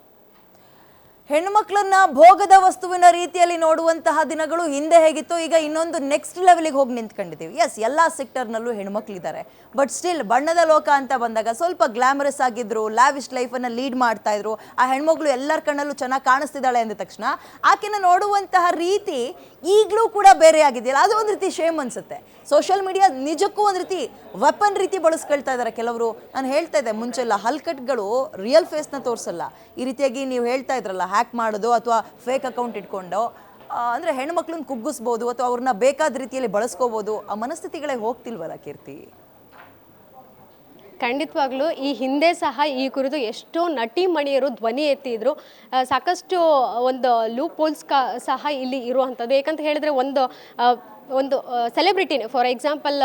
[SPEAKER 1] ಹೆಣ್ಮಕ್ಳನ್ನ ಭೋಗದ ವಸ್ತುವಿನ ರೀತಿಯಲ್ಲಿ ನೋಡುವಂತಹ ದಿನಗಳು ಹಿಂದೆ ಹೇಗಿತ್ತು, ಈಗ ಇನ್ನೊಂದು ನೆಕ್ಸ್ಟ್ ಲೆವೆಲ್ಗೆ ಹೋಗಿ ನಿಂತ್ಕೊಂಡಿದ್ದೀವಿ. ಎಸ್, ಎಲ್ಲ ಸೆಕ್ಟರ್ನಲ್ಲೂ ಹೆಣ್ಮಕ್ಳಿದ್ದಾರೆ, ಬಟ್ ಸ್ಟಿಲ್ ಬಣ್ಣದ ಲೋಕ ಅಂತ ಬಂದಾಗ ಸ್ವಲ್ಪ ಗ್ಲಾಮರಸ್ ಆಗಿದ್ರು, ಲ್ಯಾವಿಶ್ ಲೈಫನ್ನು ಲೀಡ್ ಮಾಡ್ತಾ ಇದ್ರು. ಆ ಹೆಣ್ಮಕ್ಳು ಎಲ್ಲರ ಕಣ್ಣಲ್ಲೂ ಚೆನ್ನಾಗಿ ಕಾಣಿಸ್ತಿದ್ದಾಳೆ ಅಂದ ತಕ್ಷಣ ಆಕೆನ ನೋಡುವಂತಹ ರೀತಿ ಈಗಲೂ ಕೂಡ ಬೇರೆ ಆಗಿದೆಯಲ್ಲ, ಅದು ಒಂದು ರೀತಿ ಶೇಮ್ ಅನ್ಸುತ್ತೆ. ಸೋಷಿಯಲ್ ಮೀಡಿಯಾ ನಿಜಕ್ಕೂ ಒಂದು ರೀತಿ ವೆಪನ್ ರೀತಿ ಬಳಸ್ಕೊಳ್ತಾ ಇದ್ದಾರೆ ಕೆಲವರು. ನಾನು ಹೇಳ್ತಾ ಇದ್ದೆ ಮುಂಚೆಲ್ಲ, ಹಲ್ಕಟ್ಗಳು ರಿಯಲ್ ಫೇಸ್ನ ತೋರಿಸಲ್ಲ. ಈ ರೀತಿಯಾಗಿ ನೀವು ಹೇಳ್ತಾ ಇದ್ರಲ್ಲ, ಹ್ಯಾಕ್ ಮಾಡೋದು ಅಥವಾ ಫೇಕ್ ಅಕೌಂಟ್ ಇಟ್ಕೊಂಡು ಅಂದರೆ ಹೆಣ್ಮಕ್ಳನ್ನ ಕುಗ್ಗಿಸ್ಬೋದು ಅಥವಾ ಅವ್ರನ್ನ ಬೇಕಾದ ರೀತಿಯಲ್ಲಿ ಬಳಸ್ಕೋಬೋದು. ಆ ಮನಸ್ಥಿತಿಗಳೇ ಹೋಗ್ತಿಲ್ವಲ್ಲ ಕೀರ್ತಿ?
[SPEAKER 2] ಖಂಡಿತವಾಗ್ಲೂ ಈ ಹಿಂದೆ ಸಹ ಈ ಕುರಿತು ಎಷ್ಟೋ ನಟಿ ಮಣಿಯರು ಧ್ವನಿ ಎತ್ತಿದ್ರು. ಸಾಕಷ್ಟು ಒಂದು ಲೂಪ್ ಹೋಲ್ಸ್ ಸಹ ಇಲ್ಲಿ ಇರುವಂಥದ್ದು. ಏಕಂತ ಹೇಳಿದ್ರೆ ಒಂದು ಸೆಲೆಬ್ರಿಟಿನೇ, ಫಾರ್ ಎಕ್ಸಾಂಪಲ್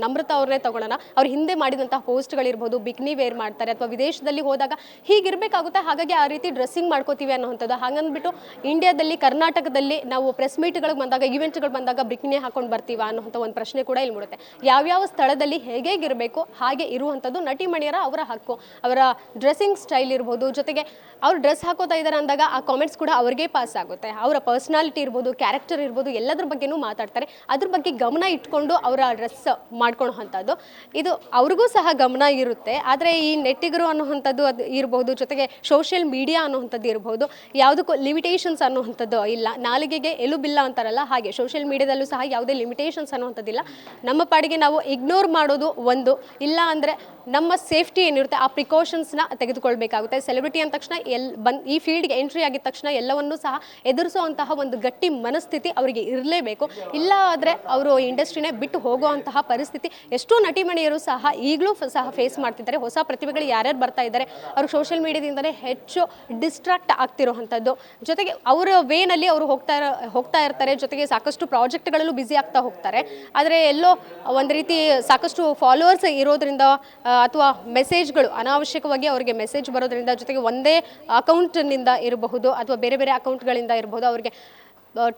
[SPEAKER 2] ನಮ್ರತಾ ಅವ್ರನ್ನೇ ತಗೊಳ್ಳೋಣ. ಅವ್ರು ಹಿಂದೆ ಮಾಡಿದಂತಹ ಪೋಸ್ಟ್ಗಳಿರ್ಬೋದು, ಬಿಕ್ನಿ ವೇರ್ ಮಾಡ್ತಾರೆ ಅಥವಾ ವಿದೇಶದಲ್ಲಿ ಹೋದಾಗ ಹೀಗಿರಬೇಕಾಗುತ್ತೆ, ಹಾಗಾಗಿ ಆ ರೀತಿ ಡ್ರೆಸ್ಸಿಂಗ್ ಮಾಡ್ಕೋತೀವಿ ಅನ್ನೋವಂಥದ್ದು. ಹಾಗಂದ್ಬಿಟ್ಟು ಇಂಡಿಯಾದಲ್ಲಿ, ಕರ್ನಾಟಕದಲ್ಲಿ ನಾವು ಪ್ರೆಸ್ ಮೀಟ್ಗಳಿಗೆ ಬಂದಾಗ, ಈವೆಂಟ್ಗಳು ಬಂದಾಗ ಬಿಕ್ನಿ ಹಾಕೊಂಡು ಬರ್ತೀವ ಅನ್ನೋಂಥ ಒಂದು ಪ್ರಶ್ನೆ ಕೂಡ ಇಲ್ಲಿ ಮೂಡುತ್ತೆ. ಯಾವ್ಯಾವ ಸ್ಥಳದಲ್ಲಿ ಹೇಗಿರಬೇಕು ಹಾಗೆ ಇರುವಂಥದ್ದು ನಟಿ ಮಣಿಯರ ಅವರ ಹಕ್ಕು. ಅವರ ಡ್ರೆಸ್ಸಿಂಗ್ ಸ್ಟೈಲ್ ಇರ್ಬೋದು, ಜೊತೆಗೆ ಅವ್ರು ಡ್ರೆಸ್ ಹಾಕೋತಾ ಇದ್ದಾರೆ ಅಂದಾಗ ಆ ಕಾಮೆಂಟ್ಸ್ ಕೂಡ ಅವ್ರಿಗೆ ಪಾಸ್ ಆಗುತ್ತೆ. ಅವರ ಪರ್ಸ್ನಾಲಿಟಿ ಇರ್ಬೋದು, ಕ್ಯಾರೆಕ್ಟರ್ ಇರ್ಬೋದು, ಎಲ್ಲದ್ರ ಬಗ್ಗೆನೂ ಮಾತಾಡ್ತಾರೆ. ಅದ್ರ ಬಗ್ಗೆ ಗಮನ ಇಟ್ಕೊಂಡು ಅವರ ಡ್ರೆಸ್ ಮಾಡ್ಕೊಳ್ಳೋವಂಥದ್ದು ಇದು ಅವ್ರಿಗೂ ಸಹ ಗಮನ ಇರುತ್ತೆ. ಆದರೆ ಈ ನೆಟ್ಟಿಗರು ಅನ್ನೋವಂಥದ್ದು ಅದು ಇರ್ಬೋದು, ಜೊತೆಗೆ ಸೋಷಿಯಲ್ ಮೀಡಿಯಾ ಅನ್ನೋವಂಥದ್ದು ಇರ್ಬೋದು, ಯಾವುದಕ್ಕೂ ಲಿಮಿಟೇಷನ್ಸ್ ಅನ್ನೋವಂಥದ್ದು ಇಲ್ಲ. ನಾಲಿಗೆಗೆ ಎಲುಬಿಲ್ಲ ಅಂತಾರಲ್ಲ, ಹಾಗೆ ಸೋಷಿಯಲ್ ಮೀಡಿಯಾದಲ್ಲೂ ಸಹ ಯಾವುದೇ ಲಿಮಿಟೇಷನ್ಸ್ ಅನ್ನೋವಂಥದ್ದಿಲ್ಲ. ನಮ್ಮ ಪಾಡಿಗೆ ನಾವು ಇಗ್ನೋರ್ ಮಾಡೋದು ಒಂದು, ಇಲ್ಲ ಅಂದರೆ ನಮ್ಮ ಸೇಫ್ಟಿ ಏನಿರುತ್ತೆ ಆ ಪ್ರಿಕಾಷನ್ಸ್ನ ತೆಗೆದುಕೊಳ್ಬೇಕಾಗುತ್ತೆ. ಸೆಲೆಬ್ರಿಟಿ ಅಂದ ತಕ್ಷಣ ಈ ಫೀಲ್ಡ್ಗೆ ಎಂಟ್ರಿ ಆಗಿದ ತಕ್ಷಣ ಎಲ್ಲವನ್ನೂ ಸಹ ಎದುರಿಸುವಂತಹ ಒಂದು ಗಟ್ಟಿ ಮನಸ್ಥಿತಿ ಅವರಿಗೆ ಇರಲೇಬೇಕು. ಇಲ್ಲ ಆದರೆ ಅವರು ಇಂಡಸ್ಟ್ರಿನೇ ಬಿಟ್ಟು ಹೋಗುವಂತಹ ಪರಿಸ್ಥಿತಿ ಎಷ್ಟೋ ನಟಿಮಣಿಯರು ಸಹ ಈಗಲೂ ಸಹ ಫೇಸ್ ಮಾಡ್ತಿದ್ದಾರೆ. ಹೊಸ ಪ್ರತಿಭೆಗಳು ಯಾರ್ಯಾರು ಬರ್ತಾ ಇದ್ದಾರೆ, ಅವರು ಸೋಷಿಯಲ್ ಮೀಡಿಯಾದಿಂದಲೇ ಹೆಚ್ಚು ಡಿಸ್ಟ್ರಾಕ್ಟ್ ಆಗ್ತಿರೋವಂಥದ್ದು. ಜೊತೆಗೆ ಅವರ ವೇನಲ್ಲಿ ಅವರು ಹೋಗ್ತಾ ಇರ್ತಾರೆ. ಜೊತೆಗೆ ಸಾಕಷ್ಟು ಪ್ರಾಜೆಕ್ಟ್ಗಳಲ್ಲೂ ಬ್ಯುಸಿ ಆಗ್ತಾ ಹೋಗ್ತಾರೆ. ಆದರೆ ಎಲ್ಲೋ ಒಂದು ರೀತಿ ಸಾಕಷ್ಟು ಫಾಲೋವರ್ಸ್ ಇರೋದ್ರಿಂದ ಅಥವಾ ಮೆಸೇಜ್ಗಳು ಅನಾವಶ್ಯಕವಾಗಿ ಅವರಿಗೆ ಮೆಸೇಜ್ ಬರೋದ್ರಿಂದ, ಜೊತೆಗೆ ಒಂದೇ ಅಕೌಂಟ್ನಿಂದ ಇರಬಹುದು ಅಥವಾ ಬೇರೆ ಬೇರೆ ಅಕೌಂಟ್ಗಳಿಂದ ಇರಬಹುದು, ಅವರಿಗೆ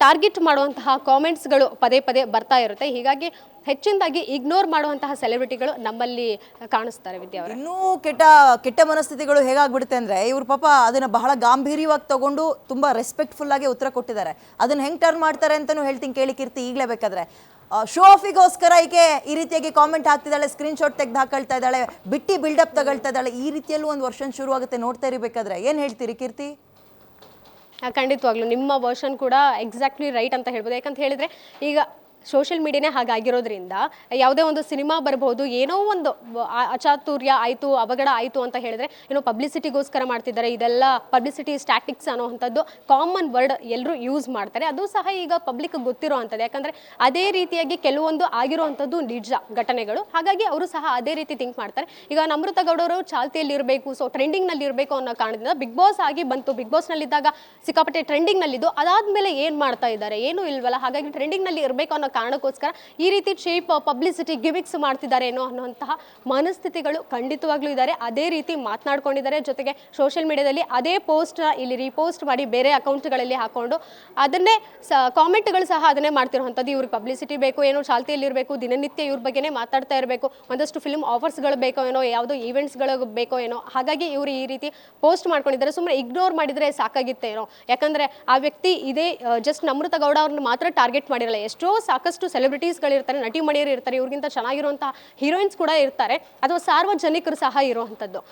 [SPEAKER 2] ಟಾರ್ಗೆಟ್ ಮಾಡುವಂತಹ ಕಾಮೆಂಟ್ಸ್ಗಳು ಪದೇ ಪದೇ ಬರ್ತಾ ಇರುತ್ತೆ. ಹೀಗಾಗಿ ಹೆಚ್ಚಿನದಾಗಿ ಇಗ್ನೋರ್ ಮಾಡುವಂತಹ ಸೆಲೆಬ್ರಿಟಿಗಳು ನಮ್ಮಲ್ಲಿ ಕಾಣಿಸ್ತಾರೆ. ವಿದ್ಯಾ ಅವರು
[SPEAKER 1] ಇನ್ನೂ ಕೆಟ್ಟ ಮನಸ್ಥಿತಿಗಳು ಹೇಗಾಗ್ಬಿಡುತ್ತೆ ಅಂದರೆ, ಇವ್ರ ಪಾಪ ಅದನ್ನು ಬಹಳ ಗಾಂಭೀರ್ಯವಾಗಿ ತಗೊಂಡು ತುಂಬ ರೆಸ್ಪೆಕ್ಟ್ಫುಲ್ ಆಗಿ ಉತ್ತರ ಕೊಟ್ಟಿದ್ದಾರೆ. ಅದನ್ನು ಹೆಂಗೆ ಟರ್ನ್ ಮಾಡ್ತಾರೆ ಅಂತಲೂ ಹೇಳ್ತೀನಿ, ಕೇಳಿ ಕೀರ್ತಿ. ಈಗಲೇ ಬೇಕಾದ್ರೆ ಶೋ ಆಫಿಗೋಸ್ಕರ ಈಕೆ ಈ ರೀತಿಯಾಗಿ ಕಾಮೆಂಟ್ ಹಾಕ್ತಿದ್ದಾಳೆ, ಸ್ಕ್ರೀನ್ಶಾಟ್ ತೆಗೆದು ಹಾಕೊಳ್ತಾ ಇದ್ದಾಳೆ, ಬಿಟ್ಟು ಬಿಲ್ಡಪ್ ತಗೊಳ್ತಾ ಇದ್ದಾಳೆ. ಈ ರೀತಿಯಲ್ಲೂ ಒಂದು ವರ್ಷನ್ ಶುರು ಆಗುತ್ತೆ. ನೋಡ್ತಾ ಇರಬೇಕಾದ್ರೆ ಏನು ಹೇಳ್ತೀರಿ ಕೀರ್ತಿ?
[SPEAKER 2] ಖಂಡಿತವಾಗ್ಲೂ ನಿಮ್ಮ ವರ್ಷನ್ ಕೂಡ ಎಕ್ಸಾಕ್ಟ್ಲಿ ರೈಟ್ ಅಂತ ಹೇಳ್ಬೋದು. ಯಾಕಂತ ಹೇಳಿದರೆ ಈಗ ಸೋಷಿಯಲ್ ಮೀಡಿಯಾನೇ ಹಾಗಾಗಿರೋದ್ರಿಂದ ಯಾವುದೇ ಒಂದು ಸಿನಿಮಾ ಬರ್ಬೋದು, ಏನೋ ಒಂದು ಅಚಾತುರ್ಯ ಆಯಿತು, ಅವಘಡ ಆಯಿತು ಅಂತ ಹೇಳಿದ್ರೆ ಏನೋ ಪಬ್ಲಿಸಿಟಿಗೋಸ್ಕರ ಮಾಡ್ತಿದ್ದಾರೆ. ಇದೆಲ್ಲ ಪಬ್ಲಿಸಿಟಿ ಸ್ಟ್ಯಾಟಿಕ್ಸ್ ಅನ್ನೋವಂಥದ್ದು ಕಾಮನ್ ವರ್ಡ್ ಎಲ್ಲರೂ ಯೂಸ್ ಮಾಡ್ತಾರೆ. ಅದು ಸಹ ಈಗ ಪಬ್ಲಿಕ್ ಗೊತ್ತಿರೋ ಅಂಥದ್ದು. ಯಾಕಂದರೆ ಅದೇ ರೀತಿಯಾಗಿ ಕೆಲವೊಂದು ಆಗಿರೋವಂಥದ್ದು ನಿಜ ಘಟನೆಗಳು. ಹಾಗಾಗಿ ಅವರು ಸಹ ಅದೇ ರೀತಿ ಥಿಂಕ್ ಮಾಡ್ತಾರೆ. ಈಗ ನಮ್ರತಾ ಗೌಡವರು ಚಾಲ್ತಿಯಲ್ಲಿ ಇರಬೇಕು, ಸೊ ಟ್ರೆಂಡಿಂಗ್ನಲ್ಲಿ ಇರಬೇಕು ಅನ್ನೋ ಕಾರಣದಿಂದ ಬಿಗ್ ಬಾಸ್ ಆಗಿ ಬಂತು. ಬಿಗ್ ಬಾಸ್ನಲ್ಲಿದ್ದಾಗ ಸಿಕ್ಕಾಪಟ್ಟೆ ಟ್ರೆಂಡಿಂಗ್ನಲ್ಲಿದ್ದು, ಅದಾದಮೇಲೆ ಏನು ಮಾಡ್ತಾ ಇದ್ದಾರೆ, ಏನೂ ಇಲ್ವಲ್ಲ. ಹಾಗಾಗಿ ಟ್ರೆಂಡಿಂಗ್ನಲ್ಲಿ ಇರಬೇಕು ಅನ್ನೋ ಕಾರಣಕ್ಕೋಸ್ಕರ ಈ ರೀತಿ ಚೀಪ್ ಪಬ್ಲಿಸಿಟಿ ಗಿಮಿಕ್ಸ್ ಮಾಡ್ತಿದ್ದಾರೆ ಅನ್ನುವಂತಹ ಮನಸ್ಥಿತಿಗಳು ಖಂಡಿತವಾಗ್ಲೂ ಇದ್ದಾರೆ. ಅದೇ ರೀತಿ ಮಾತನಾಡ್ಕೊಂಡಿದ್ದಾರೆ. ಜೊತೆಗೆ ಸೋಷಿಯಲ್ ಮೀಡಿಯಾದಲ್ಲಿ ಅದೇ ಪೋಸ್ಟ್ ಇಲ್ಲಿ ರೀಪೋಸ್ಟ್ ಮಾಡಿ ಬೇರೆ ಅಕೌಂಟ್ಗಳಲ್ಲಿ ಹಾಕೊಂಡು ಅದನ್ನೇ ಕಾಮೆಂಟ್ಗಳು ಸಹ ಅದನ್ನೇ ಮಾಡ್ತಿರುವಂಥದ್ದು. ಇವ್ರಿಗೆ ಪಬ್ಲಿಸಿಟಿ ಬೇಕು, ಏನೋ ಚಾಲ್ತಿಯಲ್ಲಿ ಇರಬೇಕು, ದಿನನಿತ್ಯ ಇವ್ರ ಬಗ್ಗೆನೇ ಮಾತಾಡ್ತಾ ಇರಬೇಕು, ಒಂದಷ್ಟು ಫಿಲ್ಮ್ ಆಫರ್ಸ್ಗಳು ಬೇಕೋ ಏನೋ, ಯಾವುದೋ ಈವೆಂಟ್ಸ್ಗಳು ಬೇಕೋ ಏನೋ, ಹಾಗಾಗಿ ಇವರು ಈ ರೀತಿ ಪೋಸ್ಟ್ ಮಾಡ್ಕೊಂಡಿದ್ದಾರೆ. ಸುಮ್ಮನೆ ಇಗ್ನೋರ್ ಮಾಡಿದರೆ ಸಾಕಾಗಿತ್ತೇನೋ. ಯಾಕಂದರೆ ಆ ವ್ಯಕ್ತಿ ಇದೇ ಜಸ್ಟ್ ನಮ್ರತಾ ಗೌಡ ಅವ್ರನ್ನ ಮಾತ್ರ ಟಾರ್ಗೆಟ್ ಮಾಡಿರಲ್ಲ. ಎಷ್ಟೋ ಸಾಕಷ್ಟು ಸೆಲೆಬ್ರಿಟೀಸ್ಗಳಿರ್ತಾರೆ, ನಟಿ ಮಣಿಯರು ಇರ್ತಾರೆ, ಇವ್ರಿಗಿಂತ ಚೆನ್ನಾಗಿರುವಂತಹ ಹೀರೋಯಿನ್ಸ್ ಕೂಡ ಇರ್ತಾರೆ, ಅಥವಾ ಸಾರ್ವಜನಿಕರು ಸಹ ಇರುವಂಥದ್ದು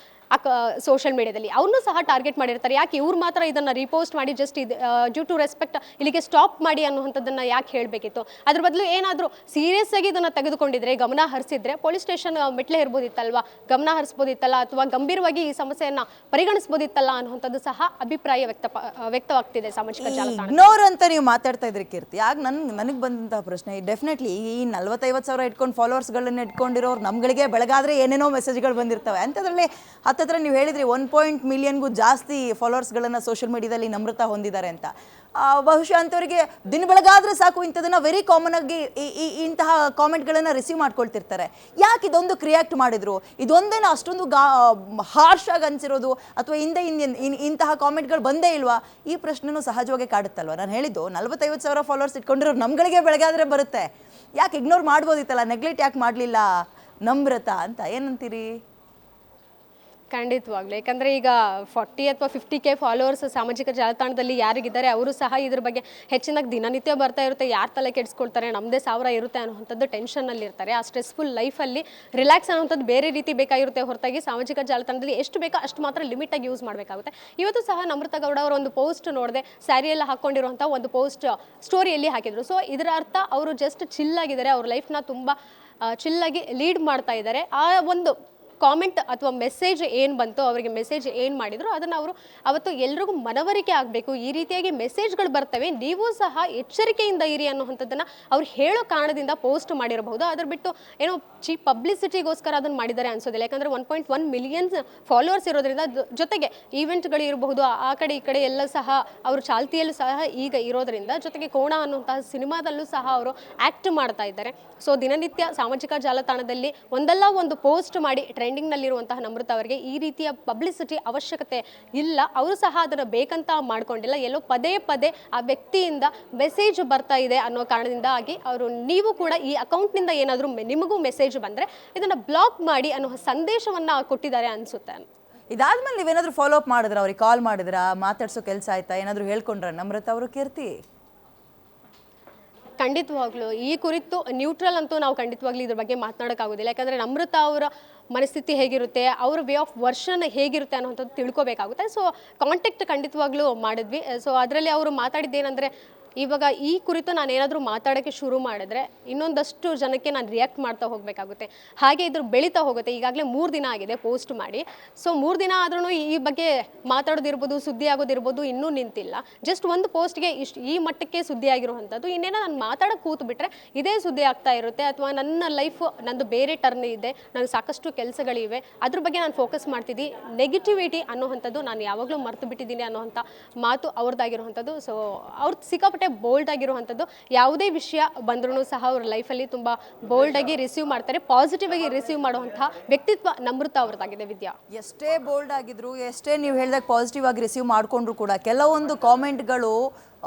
[SPEAKER 2] ಸೋಷಿಯಲ್ ಮೀಡಿಯಾದಲ್ಲಿ. ಅವ್ರನ್ನೂ ಸಹ ಟಾರ್ಗೆಟ್ ಮಾಡಿರ್ತಾರೆ. ಯಾಕೆ ಇವ್ರು ಮಾತ್ರ ಇದನ್ನು ರೀಪೋಸ್ಟ್ ಮಾಡಿ ಜಸ್ಟ್ ಇದು ಡ್ಯೂ ಟು ರೆಸ್ಪೆಕ್ಟ್ ಇಲ್ಲಿಗೆ ಸ್ಟಾಪ್ ಮಾಡಿ ಅನ್ನುವಂಥದ್ದನ್ನು ಯಾಕೆ ಹೇಳಬೇಕಿತ್ತು? ಅದ್ರ ಬದಲು ಏನಾದರೂ ಸೀರಿಯಸ್ ಆಗಿ ಇದನ್ನು ತೆಗೆದುಕೊಂಡಿದ್ರೆ, ಗಮನ ಹರಿಸಿದ್ರೆ ಪೊಲೀಸ್ ಸ್ಟೇಷನ್ ಮೆಟ್ಲೆ ಇರ್ಬೋದಿತ್ತಲ್ವಾ, ಗಮನ ಹರಿಸ್ಬೋದಿತ್ತಲ್ಲ, ಅಥವಾ ಗಂಭೀರವಾಗಿ ಈ ಸಮಸ್ಯೆಯನ್ನು ಪರಿಗಣಿಸ್ಬೋದಿತ್ತಲ್ಲ ಅನ್ನುವಂಥದ್ದು ಸಹ ಅಭಿಪ್ರಾಯ ವ್ಯಕ್ತವಾಗ್ತಿದೆ ಸಾಮಾಜಿಕ ಜಾಲತಾಣ.
[SPEAKER 1] ಇಗ್ನೋರ್ ಅಂತ ನೀವು ಮಾತಾಡ್ತಾ ಇದ್ರಿ ಕೀರ್ತಿ. ಆಗ ನನಗೆ ಬಂದಂತಹ ಪ್ರಶ್ನೆ, ಡೆಫಿನೆಟ್ಲಿ ಈ 40-50 ಸಾವಿರ ಇಟ್ಕೊಂಡು ಫಾಲೋವರ್ಸ್ಗಳನ್ನ ಇಟ್ಕೊಂಡಿರೋರು ನಮ್ಗಳಿಗೆ ಬೆಳಗಾದ್ರೆ ಏನೇನೋ ಮೆಸೇಜ್ಗಳು ಬಂದಿರ್ತವೆ. ಅಂಥದ್ರಲ್ಲಿ ಹತ್ತತ್ರ ನೀವು ಹೇಳಿದ್ರಿ 1 ಮಿಲಿಯನ್ಗೂ ಜಾಸ್ತಿ ಫಾಲೋವರ್ಸ್ಗಳನ್ನು ಸೋಷಿಯಲ್ ಮೀಡಿಯಾದಲ್ಲಿ ನಮ್ರತಾ ಹೊಂದಿದ್ದಾರೆ ಅಂತ. ಬಹುಶಃ ಅಂಥವರಿಗೆ ದಿನ ಬೆಳಗಾದ್ರೆ ಸಾಕು ಇಂಥದನ್ನು ವೆರಿ ಕಾಮನ್ ಆಗಿ ಇಂತಹ ಕಾಮೆಂಟ್ಗಳನ್ನು ರಿಸೀವ್ ಮಾಡ್ಕೊಳ್ತಿರ್ತಾರೆ. ಯಾಕೆ ಇದೊಂದು ಕ್ರಿಯಾಕ್ಟ್ ಮಾಡಿದ್ರು? ಇದೊಂದೇನೋ ಅಷ್ಟೊಂದು ಹಾರ್ಶ್ ಆಗಿ ಅನ್ಸಿರೋದು, ಅಥವಾ ಇಂತಹ ಕಾಮೆಂಟ್ಗಳು ಬಂದೇ ಇಲ್ವಾ? ಈ ಪ್ರಶ್ನೆನೂ ಸಹಜವಾಗಿ ಕಾಡುತ್ತಲ್ವ. ನಾನು ಹೇಳಿದ್ದು 40-50 ಸಾವಿರ ಫಾಲೋವರ್ಸ್ ಇಟ್ಕೊಂಡಿರೋರು ನಮ್ಗಳಿಗೆ ಬೆಳಗಾದ್ರೆ ಬರುತ್ತೆ. ಯಾಕೆ ಇಗ್ನೋರ್ ಮಾಡ್ಬೋದಿತ್ತಲ್ಲ, ನೆಗ್ಲೆಕ್ಟ್ ಯಾಕೆ ಮಾಡಲಿಲ್ಲ ನಮ್ರತಾ ಅಂತ? ಏನಂತೀರಿ?
[SPEAKER 2] ಖಂಡಿತವಾಗ್ಲು, ಯಾಕಂದರೆ ಈಗ 40 ಅಥವಾ 50K ಫಾಲೋವರ್ಸ್ ಸಾಮಾಜಿಕ ಜಾಲತಾಣದಲ್ಲಿ ಯಾರಿಗಿದ್ದಾರೆ ಅವರು ಸಹ ಇದ್ರ ಬಗ್ಗೆ ಹೆಚ್ಚಿನಾಗಿ ದಿನನಿತ್ಯ ಬರ್ತಾ ಇರುತ್ತೆ. ಯಾರು ತಲೆ ಕೆಡಿಸ್ಕೊಳ್ತಾರೆ, ನಮ್ಮದೇ 1000 ಇರುತ್ತೆ ಅನ್ನೋಂಥದ್ದು ಟೆನ್ಷನಲ್ಲಿ ಇರ್ತಾರೆ. ಆ ಸ್ಟ್ರೆಸ್ಫುಲ್ ಲೈಫಲ್ಲಿ ರಿಲ್ಯಾಕ್ಸ್ ಅನ್ನೋಂಥದ್ದು ಬೇರೆ ರೀತಿ ಬೇಕಾಗಿರುತ್ತೆ ಹೊರತಾಗಿ ಸಾಮಾಜಿಕ ಜಾಲತಾಣದಲ್ಲಿ ಎಷ್ಟು ಬೇಕೋ ಅಷ್ಟು ಮಾತ್ರ ಲಿಮಿಟಾಗಿ ಯೂಸ್ ಮಾಡಬೇಕಾಗುತ್ತೆ. ಇವತ್ತು ಸಹ ನಮ್ರತಾ ಗೌಡ ಅವರ ಒಂದು ಪೋಸ್ಟ್ ನೋಡಿದೆ, ಸ್ಯಾರಿ ಎಲ್ಲ ಹಾಕ್ಕೊಂಡಿರುವಂಥ ಒಂದು ಪೋಸ್ಟ್ ಸ್ಟೋರಿಯಲ್ಲಿ ಹಾಕಿದ್ರು. ಸೊ ಇದರ ಅರ್ಥ ಅವರು ಜಸ್ಟ್ ಚಿಲ್ಲಾಗಿದ್ದಾರೆ, ಅವ್ರ ಲೈಫ್ನ ತುಂಬ ಚಿಲ್ಲಾಗಿ ಲೀಡ್ ಮಾಡ್ತಾ ಇದ್ದಾರೆ. ಆ ಒಂದು ಕಾಮೆಂಟ್ ಅಥವಾ ಮೆಸೇಜ್ ಏನು ಬಂತು, ಅವರಿಗೆ ಮೆಸೇಜ್ ಏನು ಮಾಡಿದ್ರು ಅದನ್ನು ಅವರು ಅವತ್ತು ಎಲ್ರಿಗೂ ಮನವರಿಕೆ ಆಗಬೇಕು. ಈ ರೀತಿಯಾಗಿ ಮೆಸೇಜ್ಗಳು ಬರ್ತವೆ, ನೀವು ಸಹ ಎಚ್ಚರಿಕೆಯಿಂದ ಇರಿ ಅನ್ನೋವಂಥದ್ದನ್ನು ಅವ್ರು ಹೇಳೋ ಕಾರಣದಿಂದ ಪೋಸ್ಟ್ ಮಾಡಿರಬಹುದು. ಅದ್ರ ಬಿಟ್ಟು ಏನೋ ಚೀಪ್ ಪಬ್ಲಿಸಿಟಿಗೋಸ್ಕರ ಅದನ್ನು ಮಾಡಿದ್ದಾರೆ ಅನ್ಸೋದಿಲ್ಲ. ಯಾಕಂದರೆ 1.1 ಮಿಲಿಯನ್ ಫಾಲೋವರ್ಸ್ ಇರೋದ್ರಿಂದ, ಜೊತೆಗೆ ಈವೆಂಟ್ಗಳು ಇರಬಹುದು, ಆ ಕಡೆ ಈ ಕಡೆ ಎಲ್ಲ ಸಹ ಅವರು ಚಾಲ್ತಿಯಲ್ಲೂ ಸಹ ಈಗ ಇರೋದ್ರಿಂದ, ಜೊತೆಗೆ ಕೋಣ ಅನ್ನುವಂತಹ ಸಿನಿಮಾದಲ್ಲೂ ಸಹ ಅವರು ಆ್ಯಕ್ಟ್ ಮಾಡ್ತಾ ಇದ್ದಾರೆ. ಸೊ ದಿನನಿತ್ಯ ಸಾಮಾಜಿಕ ಜಾಲತಾಣದಲ್ಲಿ ಒಂದಲ್ಲ ಒಂದು ಪೋಸ್ಟ್ ಮಾಡಿ ಟ್ರೆಂಡಿಂಗ್ನಲ್ಲಿರುವಂತಹ ನಮ್ರತಾ ಅವರಿಗೆ ಈ ರೀತಿಯ ಪಬ್ಲಿಸಿಟಿ ಅವಶ್ಯಕತೆ ಇಲ್ಲ. ಅವರು ಸಹ ಅದನ್ನು ಬೇಕಂತ ಮಾಡ್ಕೊಂಡಿಲ್ಲ, ಎಲ್ಲೋ ಪದೇ ಪದೇ ಆ ವ್ಯಕ್ತಿಯಿಂದ ಮೆಸೇಜ್ ಬರ್ತಾ ಇದೆ ಅನ್ನೋ ಕಾರಣದಿಂದಾಗಿ ಅವರು, ನೀವು ಕೂಡ ಈ ಅಕೌಂಟ್ನಿಂದ ಏನಾದರೂ ನಿಮಗೂ ಮೆಸೇಜ್ ಬಂದರೆ ಇದನ್ನು ಬ್ಲಾಕ್ ಮಾಡಿ ಅನ್ನೋ ಸಂದೇಶವನ್ನು ಕೊಟ್ಟಿದ್ದಾರೆ ಅನಿಸುತ್ತೆ.
[SPEAKER 1] ಇದಾದ್ಮೇಲೆ ನೀವೇನಾದರೂ ಫಾಲೋ ಅಪ್ ಮಾಡಿದ್ರ, ಅವ್ರಿಗೆ ಕಾಲ್ ಮಾಡಿದ್ರಾ, ಮಾತಾಡ್ಸೋ ಕೆಲಸ ಆಯ್ತಾ, ಏನಾದರೂ ಹೇಳ್ಕೊಂಡ್ರ ನಮ್ರತಾ ಅವರು? ಕೀರ್ತಿ,
[SPEAKER 2] ಖಂಡಿತವಾಗ್ಲೂ ಈ ಕುರಿತು ನ್ಯೂಟ್ರಲ್ ಅಂತೂ ನಾವು ಖಂಡಿತವಾಗ್ಲೂ ಇದ್ರ ಬಗ್ಗೆ ಮಾತನಾಡೋಕ್ಕಾಗೋದಿಲ್ಲ. ಯಾಕಂದರೆ ನಮ್ರತಾ ಅವರ ಮನಸ್ಥಿತಿ ಹೇಗಿರುತ್ತೆ, ಅವ್ರ ವೇ ಆಫ್ ವರ್ಷನ್ ಹೇಗಿರುತ್ತೆ ಅನ್ನೋಂಥದ್ದು ತಿಳ್ಕೊಬೇಕಾಗುತ್ತೆ. ಸೊ ಕಾಂಟ್ಯಾಕ್ಟ್ ಖಂಡಿತವಾಗ್ಲೂ ಮಾಡಿದ್ವಿ. ಸೊ ಅದರಲ್ಲಿ ಅವರು ಮಾತಾಡಿದ್ದೇನೆಂದರೆ, ಇವಾಗ ಈ ಕುರಿತು ನಾನು ಏನಾದರೂ ಮಾತಾಡೋಕ್ಕೆ ಶುರು ಮಾಡಿದ್ರೆ ಇನ್ನೊಂದಷ್ಟು ಜನಕ್ಕೆ ನಾನು ರಿಯಾಕ್ಟ್ ಮಾಡ್ತಾ ಹೋಗಬೇಕಾಗುತ್ತೆ. ಹಾಗೆ ಇದ್ರ ಬೆಳೀತಾ ಹೋಗುತ್ತೆ. ಈಗಾಗಲೇ 3 ದಿನ ಆಗಿದೆ ಪೋಸ್ಟ್ ಮಾಡಿ. ಸೊ 3 ದಿನ ಆದ್ರೂ ಈ ಬಗ್ಗೆ ಮಾತಾಡೋದಿರ್ಬೋದು, ಸುದ್ದಿ ಆಗೋದಿರ್ಬೋದು ಇನ್ನೂ ನಿಂತಿಲ್ಲ. ಜಸ್ಟ್ ಒಂದು ಪೋಸ್ಟ್ಗೆ ಈ ಮಟ್ಟಕ್ಕೆ ಸುದ್ದಿ ಆಗಿರುವಂಥದ್ದು. ಇನ್ನೇನೋ ನಾನು ಮಾತಾಡೋಕ್ಕೆ ಕೂತು ಬಿಟ್ಟರೆ ಇದೇ ಸುದ್ದಿ ಆಗ್ತಾ ಇರುತ್ತೆ. ಅಥವಾ ನನ್ನ ಲೈಫ್, ನಂದು ಬೇರೆ ಟರ್ನ್ ಇದೆ, ನನಗೆ ಸಾಕಷ್ಟು ಕೆಲಸಗಳಿವೆ, ಅದ್ರ ಬಗ್ಗೆ ನಾನು ಫೋಕಸ್ ಮಾಡ್ತಿದ್ದೀನಿ. ನೆಗೆಟಿವಿಟಿ ಅನ್ನೋವಂಥದ್ದು ನಾನು ಯಾವಾಗಲೂ ಮರ್ತು ಬಿಟ್ಟಿದ್ದೀನಿ ಅನ್ನೋವಂಥ ಮಾತು ಅವ್ರದ್ದಾಗಿರುವಂಥದ್ದು. ಸೊ ಅವ್ರದ್ದು ಸಿಕ್ಕಾಪಟ್ಟೆ ಬೋಲ್ಡ್ ಆಗಿರುವಂಥದ್ದು. ಯಾವುದೇ ವಿಷಯ ಬಂದ್ರೂ ಸಹ ಅವ್ರ ಲೈಫಲ್ಲಿ ತುಂಬ ಬೋಲ್ಡಾಗಿ ರಿಸೀವ್ ಮಾಡ್ತಾರೆ, ಪಾಸಿಟಿವ್ ಆಗಿ ರಿಸೀವ್ ಮಾಡುವಂತಹ ವ್ಯಕ್ತಿತ್ವ ನಮ್ರತಾ ಅವ್ರದ್ದಾಗಿದೆ. ವಿದ್ಯಾ,
[SPEAKER 1] ಎಷ್ಟೇ ಬೋಲ್ಡ್ ಆಗಿದ್ರು, ಎಷ್ಟೇ ನೀವು ಹೇಳಿದಾಗ ಪಾಸಿಟಿವ್ ಆಗಿ ರಿಸೀವ್ ಮಾಡಿಕೊಂಡ್ರು ಕೂಡ ಕೆಲವೊಂದು ಕಾಮೆಂಟ್ಗಳು,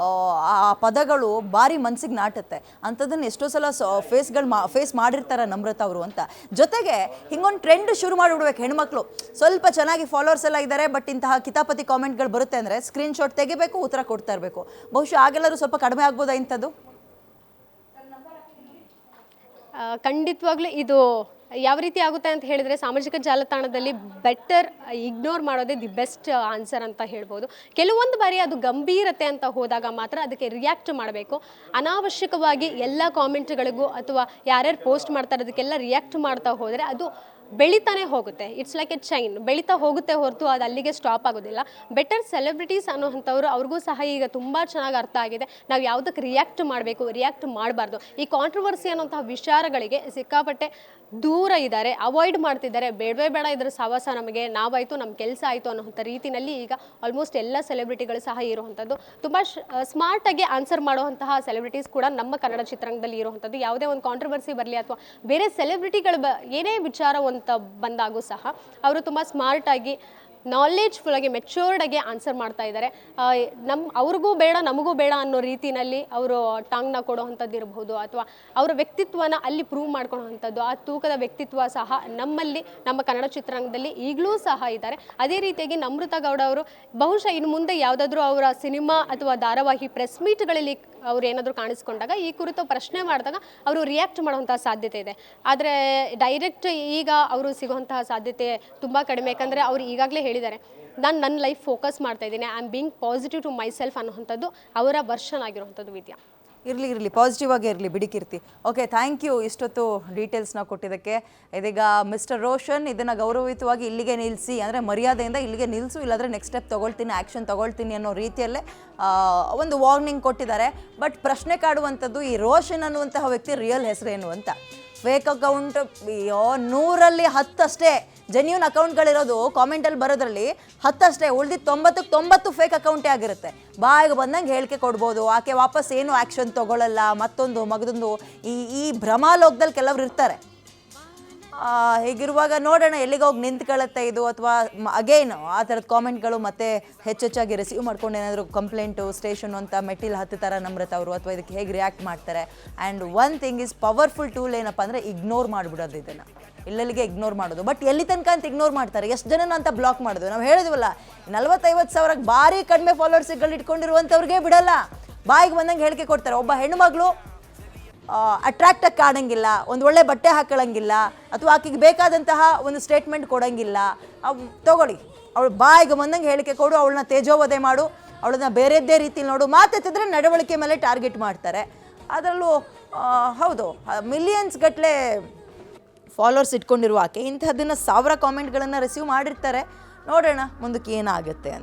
[SPEAKER 1] ಆ ಪದಗಳು ಭಾರಿ ಮನ್ಸಿಗೆ ನಾಟುತ್ತೆ. ಅಂಥದ್ದನ್ನು ಎಷ್ಟೋ ಸಲ ಫೇಸ್ ಮಾಡಿರ್ತಾರೆ ನಮ್ರತಾ ಅವರು ಅಂತ. ಜೊತೆಗೆ ಹಿಂಗೊಂದು ಟ್ರೆಂಡ್ ಶುರು ಮಾಡಿಬಿಡ್ಬೇಕು ಹೆಣ್ಮಕ್ಳು. ಸ್ವಲ್ಪ ಚೆನ್ನಾಗಿ ಫಾಲೋವರ್ಸ್ ಎಲ್ಲ ಇದ್ದಾರೆ, ಬಟ್ ಇಂತಹ ಕಿತಾಪತಿ ಕಾಮೆಂಟ್ಗಳು ಬರುತ್ತೆ ಅಂದರೆ ಸ್ಕ್ರೀನ್ಶಾಟ್ ತೆಗಿಬೇಕು, ಉತ್ತರ ಕೊಡ್ತಾ ಇರಬೇಕು. ಬಹುಶಃ ಆಗೆಲ್ಲರೂ ಸ್ವಲ್ಪ ಕಡಿಮೆ ಆಗ್ಬೋದಾ ಇಂಥದ್ದು?
[SPEAKER 2] ಖಂಡಿತವಾಗ್ಲೂ ಇದು ಯಾವ ರೀತಿ ಆಗುತ್ತೆ ಅಂತ ಹೇಳಿದರೆ, ಸಾಮಾಜಿಕ ಜಾಲತಾಣದಲ್ಲಿ ಬೆಟರ್ ಇಗ್ನೋರ್ ಮಾಡೋದೇ ದಿ ಬೆಸ್ಟ್ ಆನ್ಸರ್ ಅಂತ ಹೇಳ್ಬೋದು. ಕೆಲವೊಂದು ಬಾರಿ ಅದು ಗಂಭೀರತೆ ಅಂತ ಹೋದಾಗ ಮಾತ್ರ ಅದಕ್ಕೆ ರಿಯಾಕ್ಟ್ ಮಾಡಬೇಕು. ಅನಾವಶ್ಯಕವಾಗಿ ಎಲ್ಲ ಕಾಮೆಂಟ್ಗಳಿಗೂ ಅಥವಾ ಯಾರ್ಯಾರು ಪೋಸ್ಟ್ ಮಾಡ್ತಾರೆ ಅದಕ್ಕೆಲ್ಲ ರಿಯಾಕ್ಟ್ ಮಾಡ್ತಾ ಹೋದರೆ ಅದು ಬೆಳೀತಾನೆ ಹೋಗುತ್ತೆ. ಇಟ್ಸ್ ಲೈಕ್ ಎ ಚೈನ್, ಬೆಳೀತಾ ಹೋಗುತ್ತೆ ಹೊರತು ಅದು ಅಲ್ಲಿಗೆ ಸ್ಟಾಪ್ ಆಗೋದಿಲ್ಲ. ಬೆಟರ್ ಸೆಲೆಬ್ರಿಟೀಸ್ ಅನ್ನೋವಂಥವ್ರು, ಅವ್ರಿಗೂ ಸಹ ಈಗ ತುಂಬ ಚೆನ್ನಾಗಿ ಅರ್ಥ ಆಗಿದೆ ನಾವು ಯಾವುದಕ್ಕೆ ರಿಯಾಕ್ಟ್ ಮಾಡಬೇಕು, ರಿಯಾಕ್ಟ್ ಮಾಡಬಾರ್ದು. ಈ ಕಾಂಟ್ರವರ್ಸಿ ಅನ್ನೋಂತಹ ವಿಚಾರಗಳಿಗೆ ಸಿಕ್ಕಾಪಟ್ಟೆ ದೂರ ಇದ್ದಾರೆ, ಅವಾಯ್ಡ್ ಮಾಡ್ತಿದ್ದಾರೆ. ಬೇಡವೇ ಬೇಡ ಇದ್ರ ಸಹವಾಸ, ನಮಗೆ ನಾವಾಯಿತು, ನಮ್ಮ ಕೆಲಸ ಆಯಿತು ಅನ್ನೋಂಥ ರೀತಿಯಲ್ಲಿ ಈಗ ಆಲ್ಮೋಸ್ಟ್ ಎಲ್ಲ ಸೆಲೆಬ್ರಿಟಿಗಳು ಸಹ ಇರುವಂಥದ್ದು. ತುಂಬ ಸ್ಮಾರ್ಟಾಗಿ ಆನ್ಸರ್ ಮಾಡುವಂತಹ ಸೆಲೆಬ್ರಿಟೀಸ್ ಕೂಡ ನಮ್ಮ ಕನ್ನಡ ಚಿತ್ರರಂಗದಲ್ಲಿ ಇರುವಂಥದ್ದು. ಯಾವುದೇ ಒಂದು ಕಾಂಟ್ರವರ್ಸಿ ಬರಲಿ ಅಥವಾ ಬೇರೆ ಸೆಲೆಬ್ರಿಟಿಗಳು ಏನೇ ವಿಚಾರ ಅಂತ ಬಂದಾಗೂ ಸಹ ಅವರು ತುಂಬ ಸ್ಮಾರ್ಟಾಗಿ, ನಾಲೆಡ್ಜ್ಫುಲ್ಲಾಗಿ, ಮೆಚ್ಯೂರ್ಡಾಗಿ ಆನ್ಸರ್ ಮಾಡ್ತಾ ಇದ್ದಾರೆ. ಅವ್ರಿಗೂ ಬೇಡ ನಮಗೂ ಬೇಡ ಅನ್ನೋ ರೀತಿಯಲ್ಲಿ ಅವರು ಟಾಂಗ್ನ ಕೊಡೋವಂಥದ್ದು ಇರಬಹುದು, ಅಥವಾ ಅವರ ವ್ಯಕ್ತಿತ್ವನ ಅಲ್ಲಿ ಪ್ರೂವ್ ಮಾಡ್ಕೊಳ್ಳೋವಂಥದ್ದು. ಆ ತೂಕದ ವ್ಯಕ್ತಿತ್ವ ಸಹ ನಮ್ಮಲ್ಲಿ, ನಮ್ಮ ಕನ್ನಡ ಚಿತ್ರರಂಗದಲ್ಲಿ ಈಗಲೂ ಸಹ ಇದ್ದಾರೆ. ಅದೇ ರೀತಿಯಾಗಿ ನಮ್ರತಾ ಗೌಡ ಅವರು ಬಹುಶಃ ಇನ್ನು ಮುಂದೆ ಯಾವುದಾದ್ರೂ ಅವರ ಸಿನಿಮಾ ಅಥವಾ ಧಾರಾವಾಹಿ ಪ್ರೆಸ್ ಮೀಟ್ಗಳಲ್ಲಿ ಅವ್ರು ಏನಾದರೂ ಕಾಣಿಸ್ಕೊಂಡಾಗ ಈ ಕುರಿತು ಪ್ರಶ್ನೆ ಮಾಡಿದಾಗ ಅವರು ರಿಯಾಕ್ಟ್ ಮಾಡುವಂತಹ ಸಾಧ್ಯತೆ ಇದೆ. ಆದರೆ ಡೈರೆಕ್ಟ್ ಈಗ ಅವರು ಸಿಗುವಂತಹ ಸಾಧ್ಯತೆ ತುಂಬ ಕಡಿಮೆ. ಯಾಕಂದರೆ ಅವರು ಈಗಾಗಲೇ ಹೇಳಿದ್ದಾರೆ, ನಾನು ನನ್ನ ಲೈಫ್ ಫೋಕಸ್ ಮಾಡ್ತಾ ಇದ್ದೀನಿ, I am being positive to myself ಅನ್ನೋವಂಥದ್ದು ಅವರ ವರ್ಷನ್ ಆಗಿರುವಂಥದ್ದು. ವಿದ್ಯಾ,
[SPEAKER 1] ಇರಲಿ ಪಾಸಿಟಿವ್ ಆಗೇ ಇರಲಿ ಬಿಡಿ ಕೀರ್ತಿ. ಓಕೆ, ಥ್ಯಾಂಕ್ ಯು ಇಷ್ಟೊತ್ತು ಡೀಟೇಲ್ಸ್ನ ಕೊಟ್ಟಿದ್ದಕ್ಕೆ. ಇದೀಗ ಮಿಸ್ಟರ್ ರೋಷನ್ ಇದನ್ನು ಗೌರವಯುತವಾಗಿ ಇಲ್ಲಿಗೆ ನಿಲ್ಲಿಸಿ, ಅಂದರೆ ಮರ್ಯಾದೆಯಿಂದ ಇಲ್ಲಿಗೆ ನಿಲ್ಲಿಸು, ಇಲ್ಲಾಂದರೆ ನೆಕ್ಸ್ಟ್ ಸ್ಟೆಪ್ ತೊಗೊಳ್ತೀನಿ, ಆ್ಯಕ್ಷನ್ ತೊಗೊಳ್ತೀನಿ ಅನ್ನೋ ರೀತಿಯಲ್ಲೇ ಒಂದು ವಾರ್ನಿಂಗ್ ಕೊಟ್ಟಿದ್ದಾರೆ. ಬಟ್ ಪ್ರಶ್ನೆ ಕಾಡುವಂಥದ್ದು, ಈ ರೋಷನ್ ಅನ್ನುವಂತಹ ವ್ಯಕ್ತಿ ರಿಯಲ್ ಹೆಸರೇನು ಅಂತ. ಫೇಕ್ ಅಕೌಂಟ್ 100ರಲ್ಲಿ 10 ಅಷ್ಟೇ ಜೆನ್ಯೂನ್ ಅಕೌಂಟ್ಗಳಿರೋದು. ಕಾಮೆಂಟಲ್ಲಿ ಬರೋದ್ರಲ್ಲಿ 10 ಅಷ್ಟೇ, ಉಳಿದಿದ್ದು 90 ಫೇಕ್ ಅಕೌಂಟೇ ಆಗಿರುತ್ತೆ. ಬಾಯಿಗೆ ಬಂದಂಗೆ ಹೇಳಿಕೆ ಕೊಡ್ಬೋದು, ಆಕೆ ವಾಪಸ್ ಏನು ಆ್ಯಕ್ಷನ್ ತೊಗೊಳ್ಳಲ್ಲ, ಮತ್ತೊಂದು ಮಗದೊಂದು ಈ ಭ್ರಮಾಲೋಕದಲ್ಲಿ ಕೆಲವ್ರು ಇರ್ತಾರೆ. ಹೀಗಿರುವಾಗ ನೋಡೋಣ ಎಲ್ಲಿಗೆ ಹೋಗಿ ನಿಂತ್ಕೊಳ್ಳುತ್ತೆ ಇದು, ಅಥವಾ ಅಗೈನ್ ಆ ಥರದ ಕಾಮೆಂಟ್ಗಳು ಮತ್ತೆ ಹೆಚ್ಚೆಚ್ಚಾಗಿ ರಿಸೀವ್ ಮಾಡ್ಕೊಂಡು ಏನಾದರೂ ಕಂಪ್ಲೇಂಟು ಸ್ಟೇಷನ್ ಅಂತ ಮೆಟ್ಟಿಲ್ ಹತ್ತುತ್ತಾರ ನಮ್ರತಾ ಅವರು, ಅಥವಾ ಇದಕ್ಕೆ ಹೇಗೆ ರಿಯಾಕ್ಟ್ ಮಾಡ್ತಾರೆ. And one thing is powerful tool ಏನಪ್ಪ ಅಂದರೆ ಇಗ್ನೋರ್ ಮಾಡಿಬಿಡೋದು, ಇದನ್ನು ಇಲ್ಲಲ್ಲಿಗೆ ಇಗ್ನೋರ್ ಮಾಡೋದು. ಬಟ್ ಎಲ್ಲಿ ತನಕ ಅಂತ ಇಗ್ನೋರ್ ಮಾಡ್ತಾರೆ, ಎಷ್ಟು ಜನನ ಅಂತ ಬ್ಲಾಕ್ ಮಾಡೋದು. ನಾವು ಹೇಳಿದ್ವಲ್ಲ 40-50 ಸಾವಿರಕ್ಕೆ ಭಾರಿ ಕಡಿಮೆ ಫಾಲೋವರ್ಸ್ಗಳು ಇಟ್ಕೊಂಡಿರುವಂಥವ್ರಿಗೆ ಬಿಡಲ್ಲ, ಬಾಯಿಗೆ ಬಂದಂಗೆ ಹೇಳಿಕೆ ಕೊಡ್ತಾರೆ. ಒಬ್ಬ ಹೆಣ್ಣುಮಗಳು ಅಟ್ರಾಕ್ಟಾಗಿ ಕಾಣಂಗಿಲ್ಲ, ಒಂದು ಒಳ್ಳೆ ಬಟ್ಟೆ ಹಾಕೊಳ್ಳಂಗಿಲ್ಲ, ಅಥವಾ ಆಕೆಗೆ ಬೇಕಾದಂತಹ ಒಂದು ಸ್ಟೇಟ್ಮೆಂಟ್ ಕೊಡೋಂಗಿಲ್ಲ, ತಗೊಳ್ಳಿ ಅವಳು ಬಾಯಿಗೆ ಬಂದಂಗೆ ಹೇಳಿಕೆ ಕೊಡು, ಅವಳನ್ನ ತೇಜೋವಧೆ ಮಾಡು, ಅವಳನ್ನ ಬೇರೆದ್ದೇ ರೀತಿಲಿ ನೋಡು, ಮಾತೆತ್ತಿದ್ರೆ ನಡವಳಿಕೆ ಮೇಲೆ ಟಾರ್ಗೆಟ್ ಮಾಡ್ತಾರೆ. ಅದರಲ್ಲೂ ಹೌದು, ಮಿಲಿಯನ್ಸ್ ಗಟ್ಟಲೆ ಫಾಲೋವರ್ಸ್ ಇಟ್ಕೊಂಡಿರುವ ಆಕೆ ಇಂಥದ್ದನ್ನು 1000 ಕಾಮೆಂಟ್ಗಳನ್ನು ರಿಸೀವ್ ಮಾಡಿರ್ತಾರೆ. ನೋಡೋಣ ಮುಂದಕ್ಕೆ ಏನಾಗುತ್ತೆ ಅಂತ.